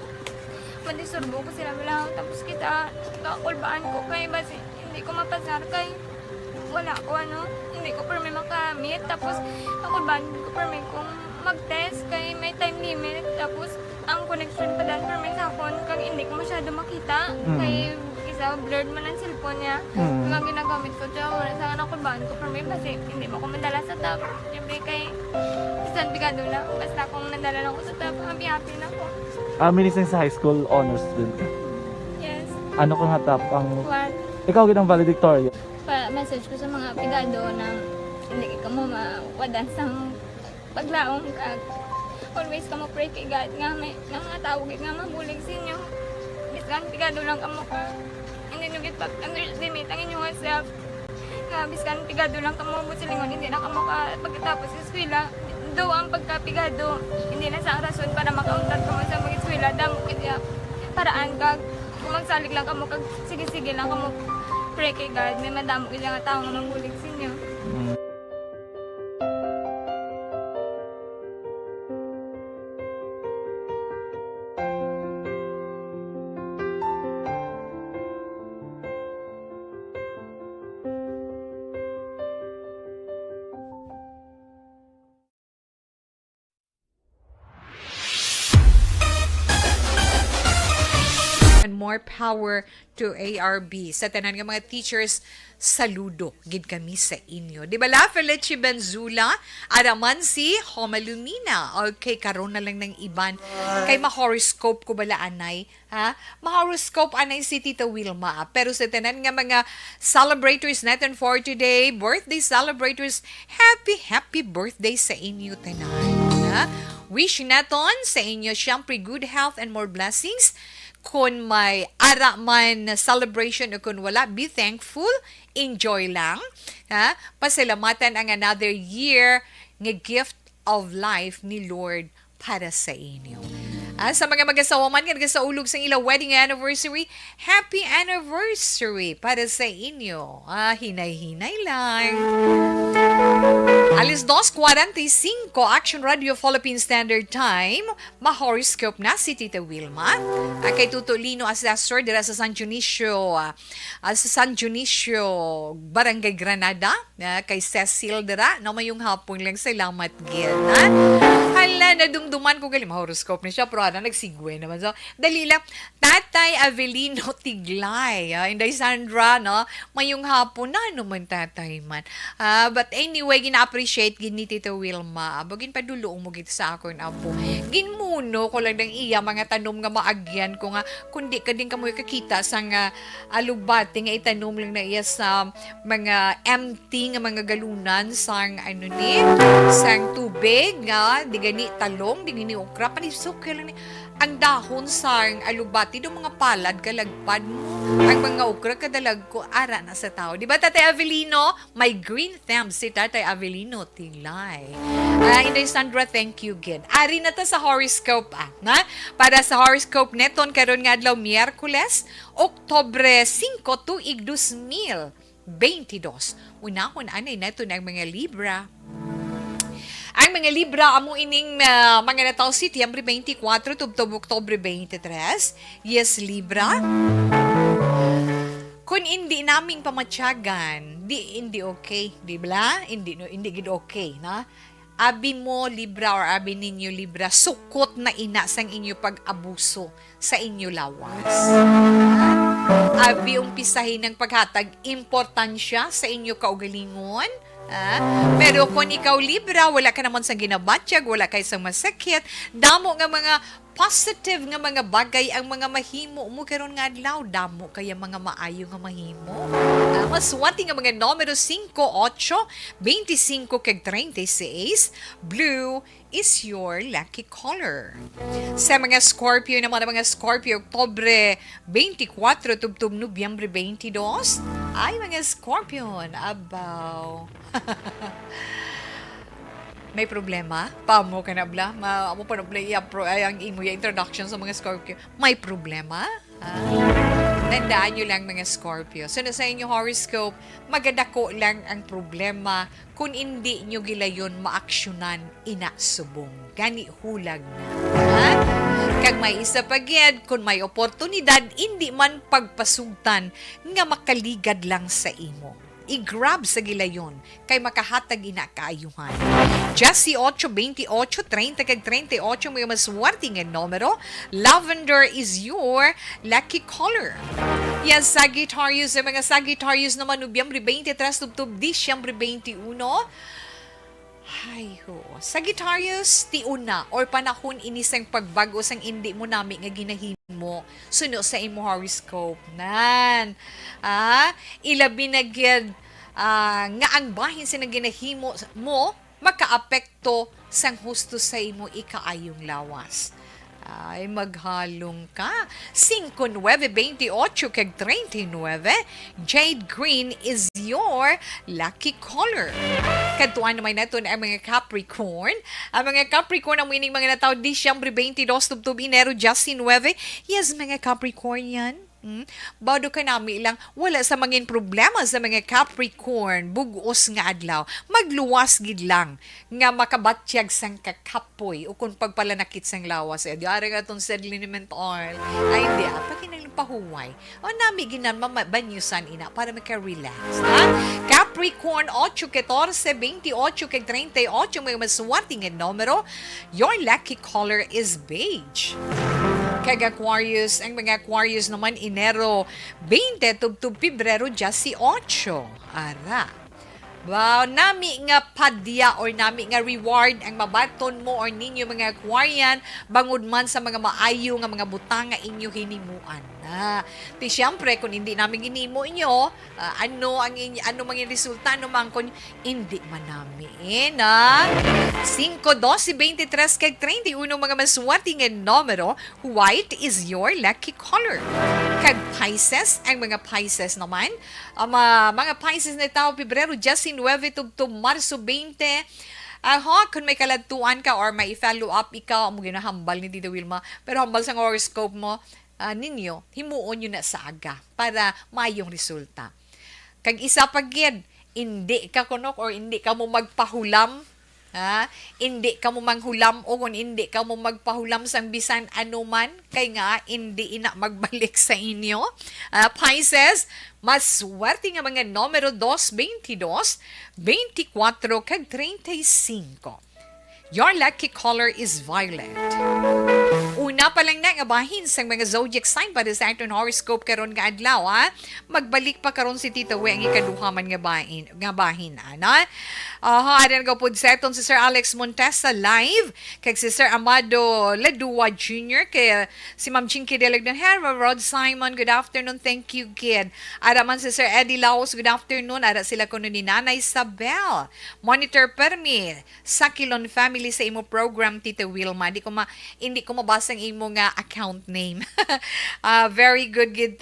Speaker 9: manisurbo ko sila lang, tapos kita, kakulbaan ko kay, basi, hindi ko mapasar kay, wala ko ano, hindi ko permi makamit, tapos kakulbaan ko permi kung mag-test kay may time limit, tapos ang connection pa dahil permi sa phone, kag hindi ko masyado makita, kay isa blurred man ang cellphone niya, kung ginagamit ko siya, wala sa kakulbaan ko permi, basi, hindi mo ko madala sa tab, siyempre kay, isang bigado lang. Basta kung nadala lang ko sa top, happy na ako.
Speaker 11: Minising sa high school honors student ka?
Speaker 9: Yes.
Speaker 11: Ano kang hatap ang...
Speaker 9: One.
Speaker 11: Ikaw ginang valedictorian?
Speaker 9: Message ko sa mga pigado na hindi ka mo mawadan sa paglaong ka. Always ka mo pray kay God nga may mga tawag nga mabulig sa inyo. Biskan pigado lang ka mo ka. Hindi nyo gitpag underestimate ang inyong self. Nga biskan pigado lang ka mo busilingon, hindi na ka mo ka pagkatapos sa eskwela. Do ang pagkapigado, hindi na sa rason para makauntat ka mo sa mga eskwela, damo kaya paraan ka Kung magsalig lang kamo, kag sige-sige lang kamo, pray kay God, may madamo gila nga tao nga mabulig sa inyo.
Speaker 1: And more power to ARB. Sa tanan nga mga teachers, saludo gid kami sa inyo. Di ba la, Felici Benzula, araman si Homalumina. Okay, karon na lang ng iban. Kay ma-horoscope ko bala anay, ha? Ma-horoscope anay si Tita Wilma. Pero sa tanan nga mga celebrators natin for today, birthday celebrators, happy birthday sa inyo tanan. Ha? Wish naton sa inyo syempre good health and more blessings. Kung may ara man na celebration o kung wala, be thankful, enjoy lang. Ha? Pasalamatan ang another year nga gift of life ni Lord para sa inyo. Sa mga mag-asawa man nga nagasaulog sa ilang wedding anniversary, happy anniversary para sa inyo. Hinay-hinay lang. Alis 2:45, Action Radio Philippine Standard Time. Ma-horoscope na si Tita Wilma. Kay Tutulino Assessor dira sa San Dionisio, Barangay Granada. Kay Cecil dira, na mayong hapon lang, salamat gid. Hala, nadumduman ko gali ma-horoscope ni siya, pero nagsigwe naman. So, dali lang. Tatay Avelino Tiglay. Inday Sandra, no? Mayong hapon na naman tatay man. But anyway, gina-appreciate gin ni Tita Wilma. Bagin padulong mo gito sa akon, apo. Ginmuno ko lang ng iya, mga tanom nga maagyan ko nga, kundi ka din kamoy kakita sa nga alubati nga itanom lang na iya sa mga empty nga mga galunan sang ano ni, sang tubig nga, di gani talong, di gani okra, panisok lang ni. Ang dahon sang alubati do mga palad kalagpad mo. Ang mga okra kadalag ko ara na sa tao. Di ba Tatay Avelino? May green thumbs si Tatay Avelino Tilay. Inday Sandra, thank you again. Ari na ta sa horoscope na? Para sa horoscope neton karon nga adlaw Miyerkules, Oktobre 5 tuig 2022. Unahon anay nato ng mga Libra. Ang mga Libra, amo ining mga nataw Setyembre 24 tubtob Oktobre 23. Yes, Libra. Kung hindi naming pamatyagan, hindi okay, di ba? Hindi gid okay, na? Abi mo Libra or abi ninyo Libra, sukot na ina sang inyo pag-abuso sa inyo lawas. Abi umpisahin ng paghatag importansya sa inyo kaugalingon. Pero kung ikaw Libra, wala ka naman sa ginabatyag, wala kay sa masakit, damo nga mga positive nga mga bagay ang mga mahimo mo karon nga adlaw, damo kaya mga maayo nga mahimo. Maswati nga mga numero 5, 8, 25 kag 36, blue is your lucky color. Sa mga Scorpio naman, mga Scorpio, Oktobre 24 tubtob Nobyembre 22, ay mga Scorpion, abaw. May problema? Pamo ka na bla? Amo pa na bla ang imo yung introduction sa mga Scorpio. May problema? Tandaan nyo lang mga Scorpio. So na sa inyo horoscope, magadako lang ang problema kung hindi nyo gilayon maaksyonan inasubong. Gani hulag na. Kag may isa pagyad, kung may oportunidad, hindi man pagpasugtan nga makaligad lang sa imo. I-grab sa gilayon kay makahatag ina kaayuhan. Jesse 8, 28, 30 kag 38 may maswerte nga numero. Lavender is your lucky color. Yes, Sagittarius, ang mga Sagittarius naman Nobyembre 23 tubtob Disyembre 21. Ay ho. Sagittarius, tiuna or panahon inisang pagbago sang hindi mo nami nga ginahimo suno sa imo horoscope. Nan. Ilabi na gyud nga ang bahin sa ginahimo mo makaapekto sang husto sa imo ikaayong lawas. Ay, maghalong ka. 5, 9, 28 kag 39. Jade green is your lucky color. Kantuan naman natin ang mga Capricorn. Ang mga Capricorn ang winning mga nataw Disyembre 22 tubtob Enero just 9. Yes, mga Capricorn yan. Bado ka nami ilang wala sa mangin problema sa mga Capricorn, bugos nga adlaw. Magluwas gid lang nga makabatyag sang kakapoy o kung pagpalanakit sang lawas. Di ari nga itong sedliniment oil. Ay, hindi. Pakinang pahuway. O nami ginan mamabanyusan ina para maka-relax. Ha? Capricorn 8, 14, 28, 38, mga maswerte nga numero. Your lucky color is beige. Kag Aquarius, ang mga Aquarius naman Enero 20 tub Pebrero 18. Ara. Wow, nami nga padya or nami nga reward ang mabaton mo or ninyo mga Aquarian bangod man sa mga maayo nga mga butang nga inyo hinimuan. Ti syempre kung hindi namin ginimo inyo, ano mga resulta naman kung hindi man namin. 5, 12, 23 kag 31 mga maswerte nga numero, white is your lucky color. Kag Pisces, ang mga Pisces naman, mga Pisces na tao, Pebrero 19 tub Marso 20, kung may kaladtuan ka or may follow up ikaw, mo ginahambal ni Tita Wilma, pero hambal sa horoscope mo, ninyo, himuon nyo na sa aga para mayong resulta. Kag isa pagid, hindi ka kunok or hindi ka mo magpahulam, hindi ka mo manghulam o kung hindi ka mo magpahulam sang bisan anuman kay nga hindi ina magbalik sa inyo. Pisces, maswerte nga mga numero 2, 22, 24 kag 35. Your lucky color is violet. Una pa lang na nga bahin sa mga zodiac sign para sa aton horoscope karon nga adlaw, Magbalik pa karon si Tita We ang ikaduhaman nga bahin, ana. Adan ko pud seton si Sir Alex Montesa live kag si Sir Amado Ladua Jr. kay si Ma'am Chinky Delegdan Hera Rod Simon, good afternoon, thank you kid. Ada man si Sir Eddie Laos, good afternoon. Ada sila kuno ni Nanay Isabel. Monitor Permi sa Kilon family sa imo program Tita Wilma. Hindi ko mabasa ang imo nga account name. Very good gid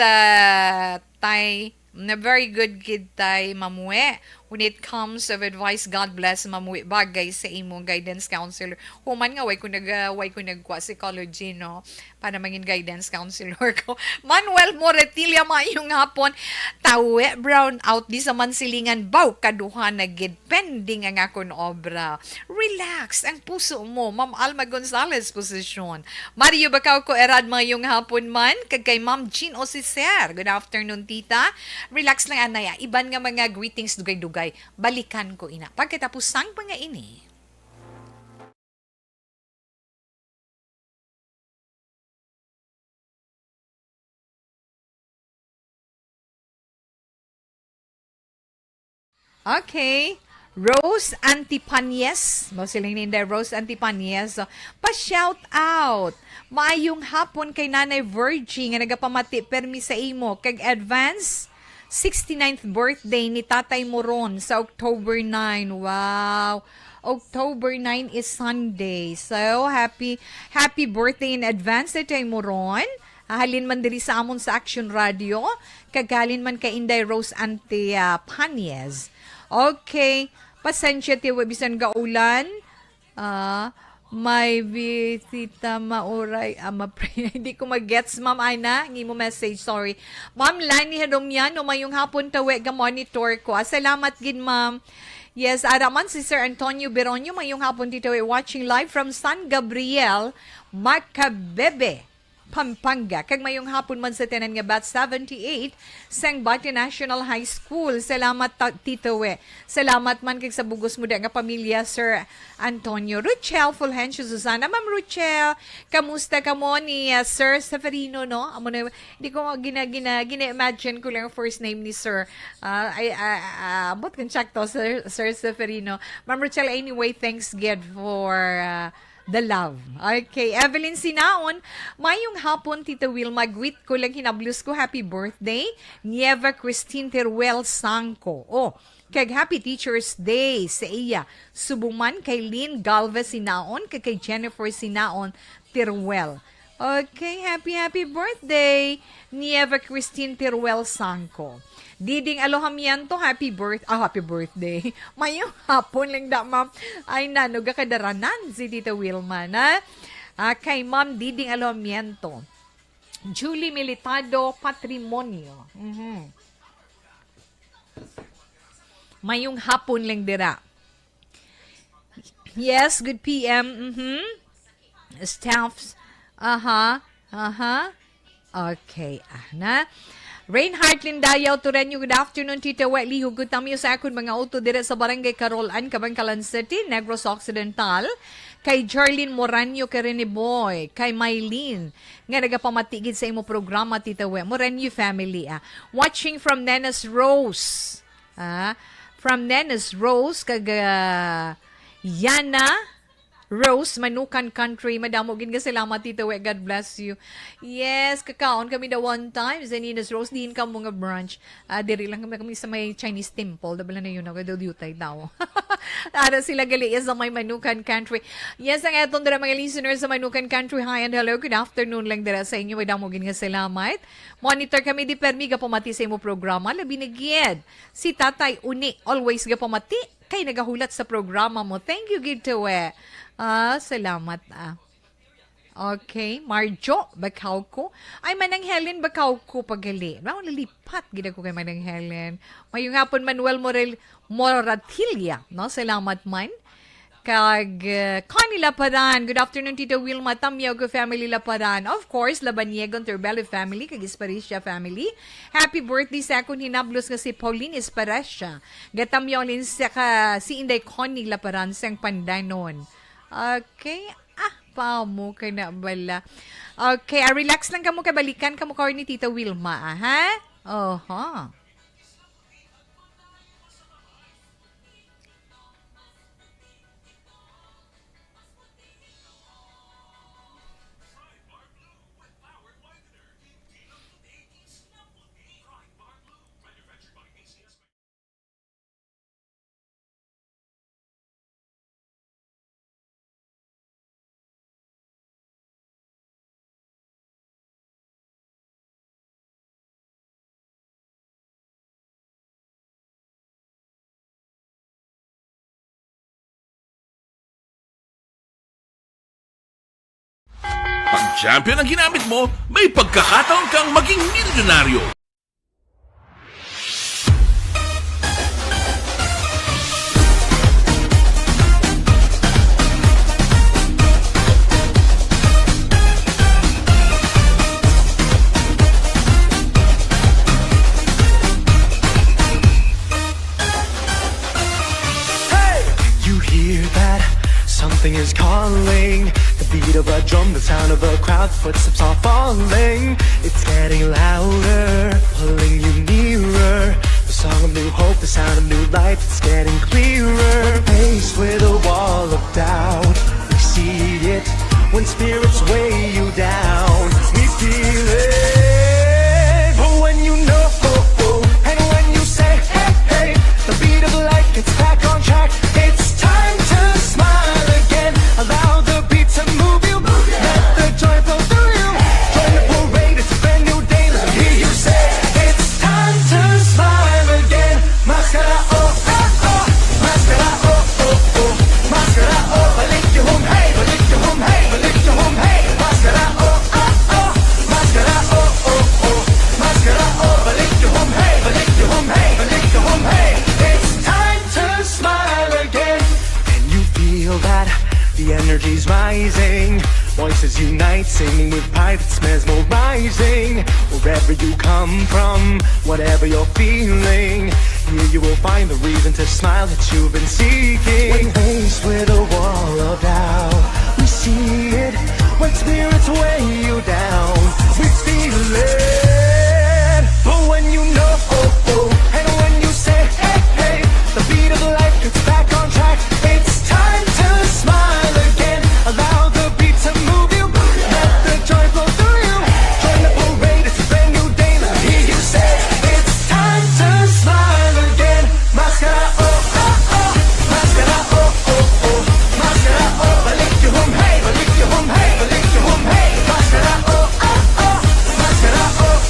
Speaker 1: very good gid tay Mamue. When it comes of advice, God bless Mamue bagay sa imong guidance counselor. Human nga way ko nagkuha psychology no para maging guidance counselor ko. Manuel Moretilia maayong hapon. Tawe brown out di sa mansilingan baw kaduha na gid pending ang akon obra. Relax ang puso mo. Ma'am Alma Gonzalez posisyon. Mario Bacau ko erad maayong hapon man kag kay Ma'am Jean Osiser. Good afternoon tita. Relax lang anaya. Iban nga mga greetings dugay-dugay. Balikan ko ina. Pagkatapos sang mga ini. Okay. Rose Antipanyes. Mo siling ninda Rose Antipanyes. So, pa-shout out. Maayong hapon kay Nanay Virgie nga nagapamati permi sa imo. Kag advance 69th birthday ni Tatay Moron sa October 9. Wow. October 9 is Sunday. So, happy birthday in advance Tatay Moron. Halin man diri sa amon sa Action Radio. Kagalin man kay Inday Rose Antipanyes. Okay. Pasensya tiwa bisan gaulan. May bisita mauray hindi ko mag-gets ma'am Aina ngi mo message, sorry. Ma'am Lani Hadomyan no mayong hapon tawe ga monitor ko. Salamat gid ma'am. Yes, araman si Sir Antonio Beronio mayong hapon dito watching live from San Gabriel, Macabebe, Pampanga. Kag mayong hapon man sa tenan nga bat 78 sang Bati National High School. Salamat Tito We. Salamat man kag sa bugos mo nga pamilya Sir Antonio. Ruchel Fulgencio Susana. Ma'am Ruchel, kamusta ka mo ni Sir Severino no? Amo na hindi ko gina-imagine ko lang ang first name ni Sir. But kan check to Sir Severino. Ma'am Ruchel, anyway, thanks God for the love. Okay, Evelyn Sinaon, mayong hapon, Tita Wilma, greet ko lang hinablus ko, happy birthday, Nieva Christine Teruel Sangko. Kag Happy Teacher's Day sa iya. Subuman kay Lynn Galvez Sinaon, kay Jennifer Sinaon Teruel. Okay, happy birthday, Nieva Christine Teruel Sangko. Diding Alohamianto, happy birthday. Mayong hapon lang da, ma'am. Ay, nanuga kadaranan si Tita Wilma na. Kay Ma'am Diding Alohamianto. Julie Militado Patrimonio. Mayong hapon lang dira. Yes, good PM. Staffs. Okay, na. Reinhardt Lindayaw Turenyo, good afternoon, Tita Wetli. Hugot kami sa akon mga auto dire sa Barangay Carolan, Kabangkalan City, Negros Occidental. Kay Jarlene Moranyo, kay Rene Boy, kay Mylene, nga nagapamatigid sa imo programa, Tita Wet. Moranyo family, Watching from Nenas Rose. From Nenas Rose, kag Yana Rose, Manukan Country. Madamogin ka salamat, Tita We. God bless you. Yes, kakaon kami the one time. Zaninas Rose, dihin ka mga brunch. Diri lang kami sa may Chinese temple. Dabala na yun ako. Dudutay daw. Ara sila gali sa may Manukan Country. Yes, ang etong dira mga listeners sa Manukan Country. Hi and hello. Good afternoon lang dira sa inyo. Madamogin nga salamat. Monitor kami di permi ga pamati sa imo programa. Labi na gid. Si Tatay Uni, always ga pamati. Kay nagahulat sa programa mo. Thank you, Gito We. Salamat. Okay, Marjo, bakaw ko. Ay, Manang Helen, bakaw ko pagali. Lilipat, gina ko kay Manang Helen. Mayong hapon, Manuel Moratilia, no? Salamat man. Kag Connie Laparan. Good afternoon, Tito Wilma Tamyogo family Laparan. Of course, Labaniegon Terbello family, kag Esparisha family. Happy birthday sa akong hinablos nga si Pauline Esparisha. Gatamyolin sa si Inday Connie Laparan sang Pandanon. Okay. Pamo ka na bala. Okay, relax lang ka mo, kabalikan ka mo ka ni Tita Wilma, ha? Oho.
Speaker 3: Pag champion ang ginamit mo, may pagkakataon kang maging milyonaryo.
Speaker 12: You hear that? Something is calling. The beat of a drum, the sound of a crowd, footsteps are falling. It's getting louder, pulling you nearer. The song of new hope, the sound of new life, it's getting clearer. When faced with a wall of doubt, we see it. When spirits weigh you down, we feel it. But when you know, and when you say, hey, hey, the beat of life gets back on track. It's time to smile again. Allow the beat to move you. Let the joy flow through you. Join the parade, it's a brand new day. Let me hear you say, it's time to smile again. Mascara, oh, oh, oh. Mascara, oh, oh, oh. Mascara, oh, balik you home, hey. Balik you home, hey. Balik you home, hey. Mascara, oh, oh, oh. Mascara, oh, oh, oh. Mascara, oh, balik you home, hey. Balik you home, hey. Balik you home, hey. It's time to smile again. And you feel that the energy's rising. Voices unite, singing with pride, it's mesmerizing. Wherever you come from, whatever you're feeling, here you will find the reason to smile that you've been seeking. When faced with a wall of doubt, we see it. When spirits weigh you down, we feel it. But when you know, and when you say, hey, hey, the beat of life gets back on track. It's time to smile again. Allow the beat to move you. Let the joy flow through you. Join the parade, it's a brand new day. Let me hear you say, it's time to smile again. Mascara, oh, oh, oh. Mascara, oh, oh, oh. Mascara, oh, balik you home, hey. Balik you home, hey. Balik you home, hey. Mascara, oh, oh, oh. Mascara, oh,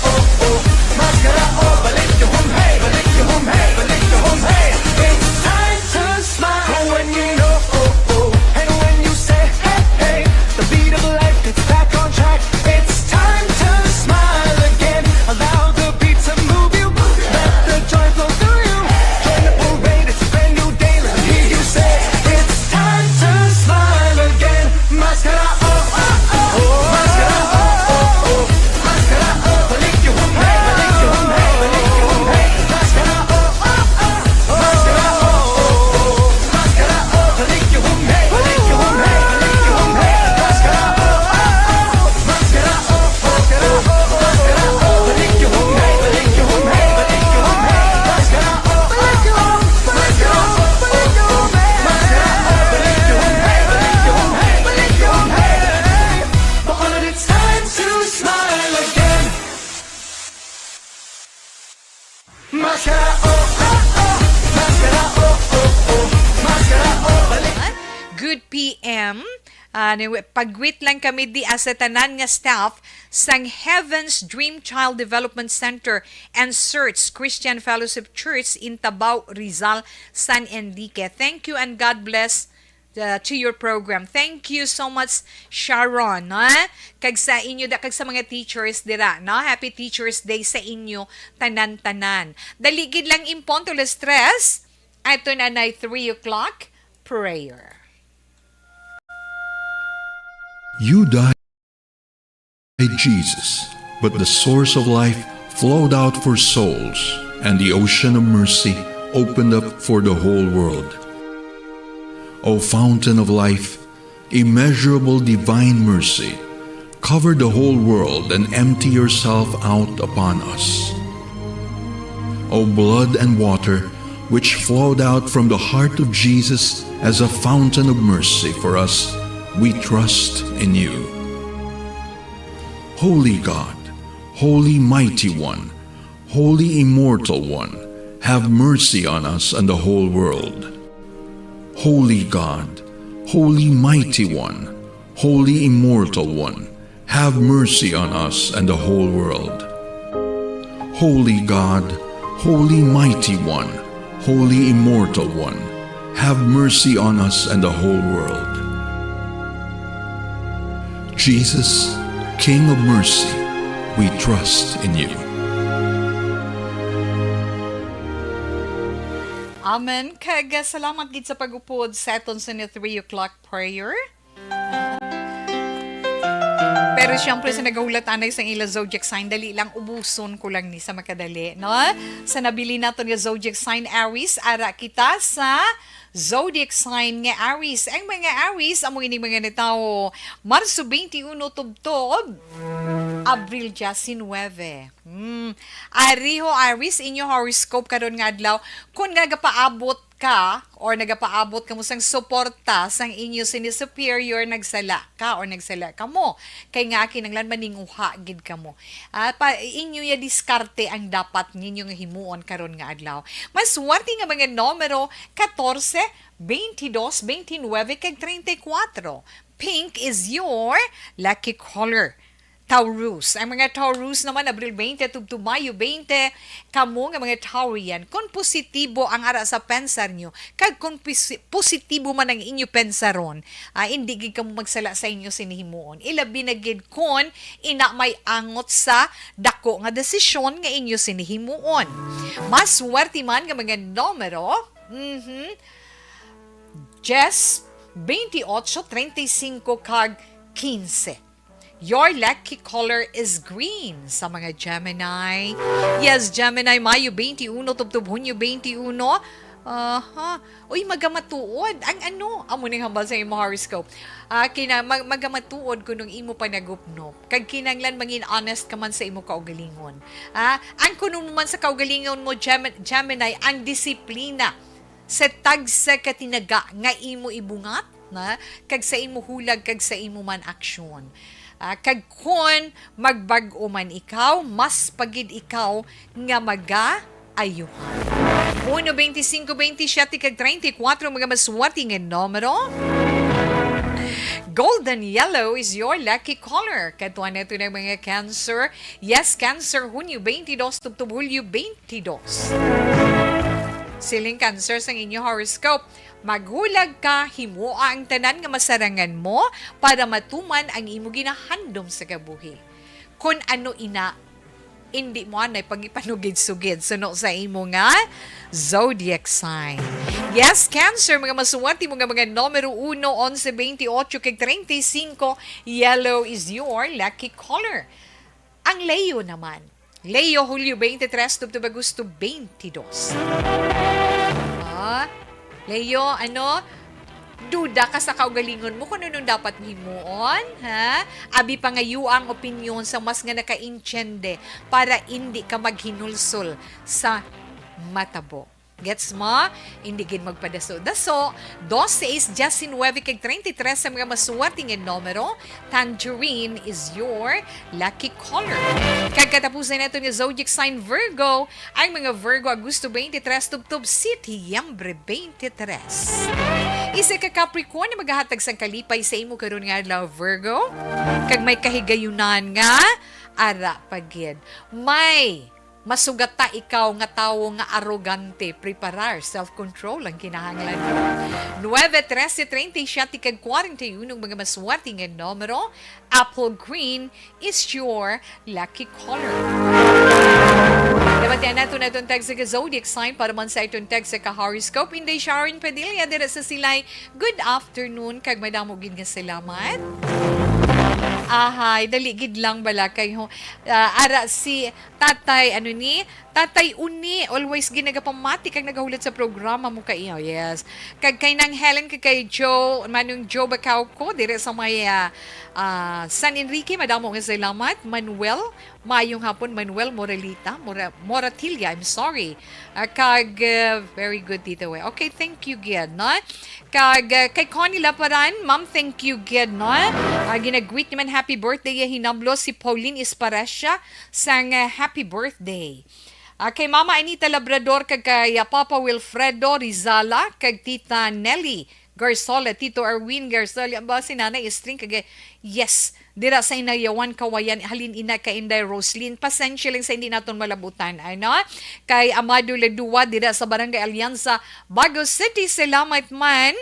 Speaker 12: Maskara, oh, oh, oh. Maskara, oh, oh, oh. Maskara, oh, balik.
Speaker 1: Good PM. Pagwit lang kami di sa tanan nga staff sang Heaven's Dream Child Development Center and Search Christian Fellowship Church in Tabao, Rizal, San Enrique. Thank you and God bless to your program. Thank you so much, Sharon. Kag sa inyo, kag sa mga teachers dira. No? Happy Teachers Day sa inyo, tanan-tanan. Daligid lang impon to stress. Ito na 3 o'clock prayer.
Speaker 13: You died, Jesus, but the source of life flowed out for souls, and the ocean of mercy opened up for the whole world. O fountain of life, immeasurable divine mercy, cover the whole world and empty yourself out upon us. O blood and water, which flowed out from the heart of Jesus as a fountain of mercy for us, we trust in you. Holy God, Holy Mighty One, Holy Immortal One, have mercy on us and the whole world. Holy God, Holy Mighty One, Holy Immortal One, have mercy on us and the whole world. Holy God, Holy Mighty One, Holy Immortal One, have mercy on us and the whole world. Jesus, King of mercy, we trust in you.
Speaker 1: Amen. Kag salamat gid sa pag-upod sa aton sa 3 o'clock prayer. Pero siyempre sa nagahulat anay sa ila zodiac sign, dali lang ubuson ko lang ni sa makadali, no? Sa nabili naton nga zodiac sign Aries, ara kita sa zodiac sign nga Aries. Ang mga Aries, amo ining mga nitawo, Marso 21 tubtob, Abril 19. Ariho Aries, inyo horoscope karon nga adlaw, kung nagapaabot ka or nagapaabot ka mo sang suporta sang inyo sini superior, nagsala ka or nagsala ka mo kay nga kinanglan maninguha gid ka mo at inyo ya diskarte ang dapat ninyo nga himuon karon nga adlaw. Mas swerte nga mga numero 14, 22, 29 kag 34. Pink is your lucky color. Taurus. Ang mga Taurus naman, Abril 20 to Mayo 20, kamo nga mga Taurian, kung positibo ang ara sa pensar nyo, kag kung positibo man ang inyo pensaron, hindi gid kamo magsala sa inyo sinihimuon. Ilabi na gid kun ina may angot sa dako nga desisyon nga inyo sinihimuon. Mas swerte man nga mga numero, Jess, 28, 35 kag 15. Your lucky color is green sa mga Gemini. Yes, Gemini, Mayo 21, tubtub Hunyo 21. Uy, magamatuod. Ang amo ning hambal sa imo horoscope. Magamatuod ko nung imo panagupnop. Kag kinanglan mangin honest ka man sa imo kaugalingon. Ang kuno man sa kaugalingon mo, Gemini, ang disiplina sa tagsa katinaga nga imo ibungat, na kag sa imo hulag, kag sa imo man aksyon. Kag kun magbag-o man ikaw, mas pagid ikaw nga maga-ayuhan. 1, 25, 27, kag 34, mga maswerte nga numero. Golden yellow is your lucky color. Katuan na ito ng mga Cancer. Yes, Cancer, Hunyo 22, tubtub Hulyo 22. Siling Cancer sa inyo horoscope. Maghulag ka, himua ang tanan nga masarangan mo para matuman ang imo ginahandom sa kabuhi. Kung ano ina, hindi mo anay pagipanugid-sugid suno sa imo nga zodiac sign. Yes, Cancer, mga masuwati mga numero 1, 11, 28, kag 35, yellow is your lucky color. Ang Leo naman, Leo, Hulyo 23, tubtub Agosto 22. Leo, duda ka sa kaugalingon mo kung ano dapat himuon, ha? Abi pa ngayon ang opinyon sa mas nga naka-intyende para hindi ka maghinulsol sa matabo. Gets mo? Hindi gid magpadaso-daso. 26-19 kag 33 sa mga maswerteng nga numero. Tangerine is your lucky color. Kag katapusan nato ni zodiac sign Virgo, ang mga Virgo Agosto 23 tubtob Setyembre 23. Isa ka Capricorn na maghahatag sang kalipay sa imo karon nga adlaw Virgo. Kag may kahigayunan nga ara pagid. May masugata ikaw nga tawo nga arrogante, preparar, self-control ang kinahanglan mo. 9-13-37 kag 41 mga maswerte nga numero. Apple green is your lucky color. Dapat yan nato na itong text sa zodiac sign para man sa itong text sa horoscope. Hindi Sharon Padilla, dira sa silay. Good afternoon, kag madamogin nga salamat. Ahay, daligid lang bala kayo. Ara si Tatay, Tatay Uni, always ginagapamati kag nagahulat sa programa mo kayo. Yes. Kag kay nang Helen, kag kay Joe, manong Joe Bacau ko, dire sa may San Enrique, madamo nga salamat. Manuel, mayong hapon, Manuel Moratilla, I'm sorry. Kag, very good dito eh. Okay, thank you, Gid, no? Kag, kay Connie Laparan, ma'am, thank you, Gid, no? Ginag-greet naman happy birthday hinablo si Pauline Esparasya sang happy birthday. Kay Mama Anita Labrador, kag kay Papa Wilfredo Rizala, kag Tita Nelly Garzola, Tito Erwin Garzola, ba si Nanay Estring, kag yes, dira sa inayawan kawayan, halin ina kay Inday Roslyn, pasensya lang sa hindi naton malabutan, ano? Kay Amado Ladua, dira sa Barangay Alianza, Bago City, salamat man.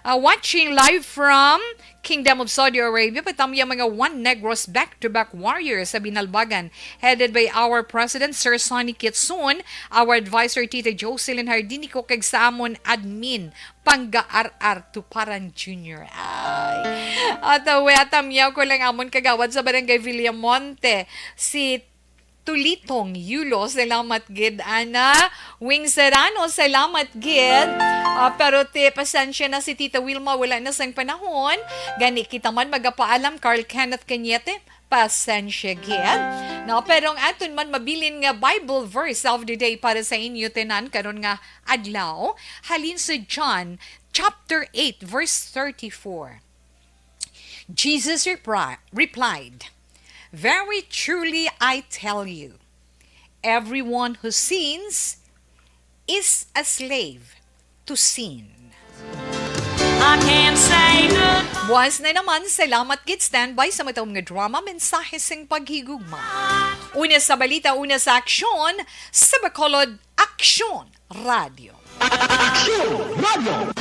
Speaker 1: Watching live from Kingdom of Saudi Arabia, patamya mga One Negros back-to-back warriors sa Binalbagan, headed by our President, Sir Sonny Kitsun, our advisor, Tita Jocelyn Hardinico, kag sa amon admin, Pangga-ar-ar Tuparan Jr. Ay, atamyaw ko lang amon kagawad sa Barangay Villamonte, si Tulitong Yulo, salamat gid ana. Wing Serrano, salamat gid. Pero pasensya na si Tita Wilma, wala na sang panahon. Gani kita man magapaalam, Carl Kenneth Cañete, pasensya gid. No, pero ang aton man mabilin nga Bible verse of the day para sa inyo tenan karon nga adlaw, halin sa John chapter 8 verse 34. Jesus replied, "Very truly I tell you, everyone who sins is a slave to sin." I can't say goodbye. Buwas na naman, salamat gid standby sa matawag nga drama, mensahe sing paghigugma. Una sa balita, una sa aksyon, sa Bacolod Aksyon Radio. Aksyon Radio!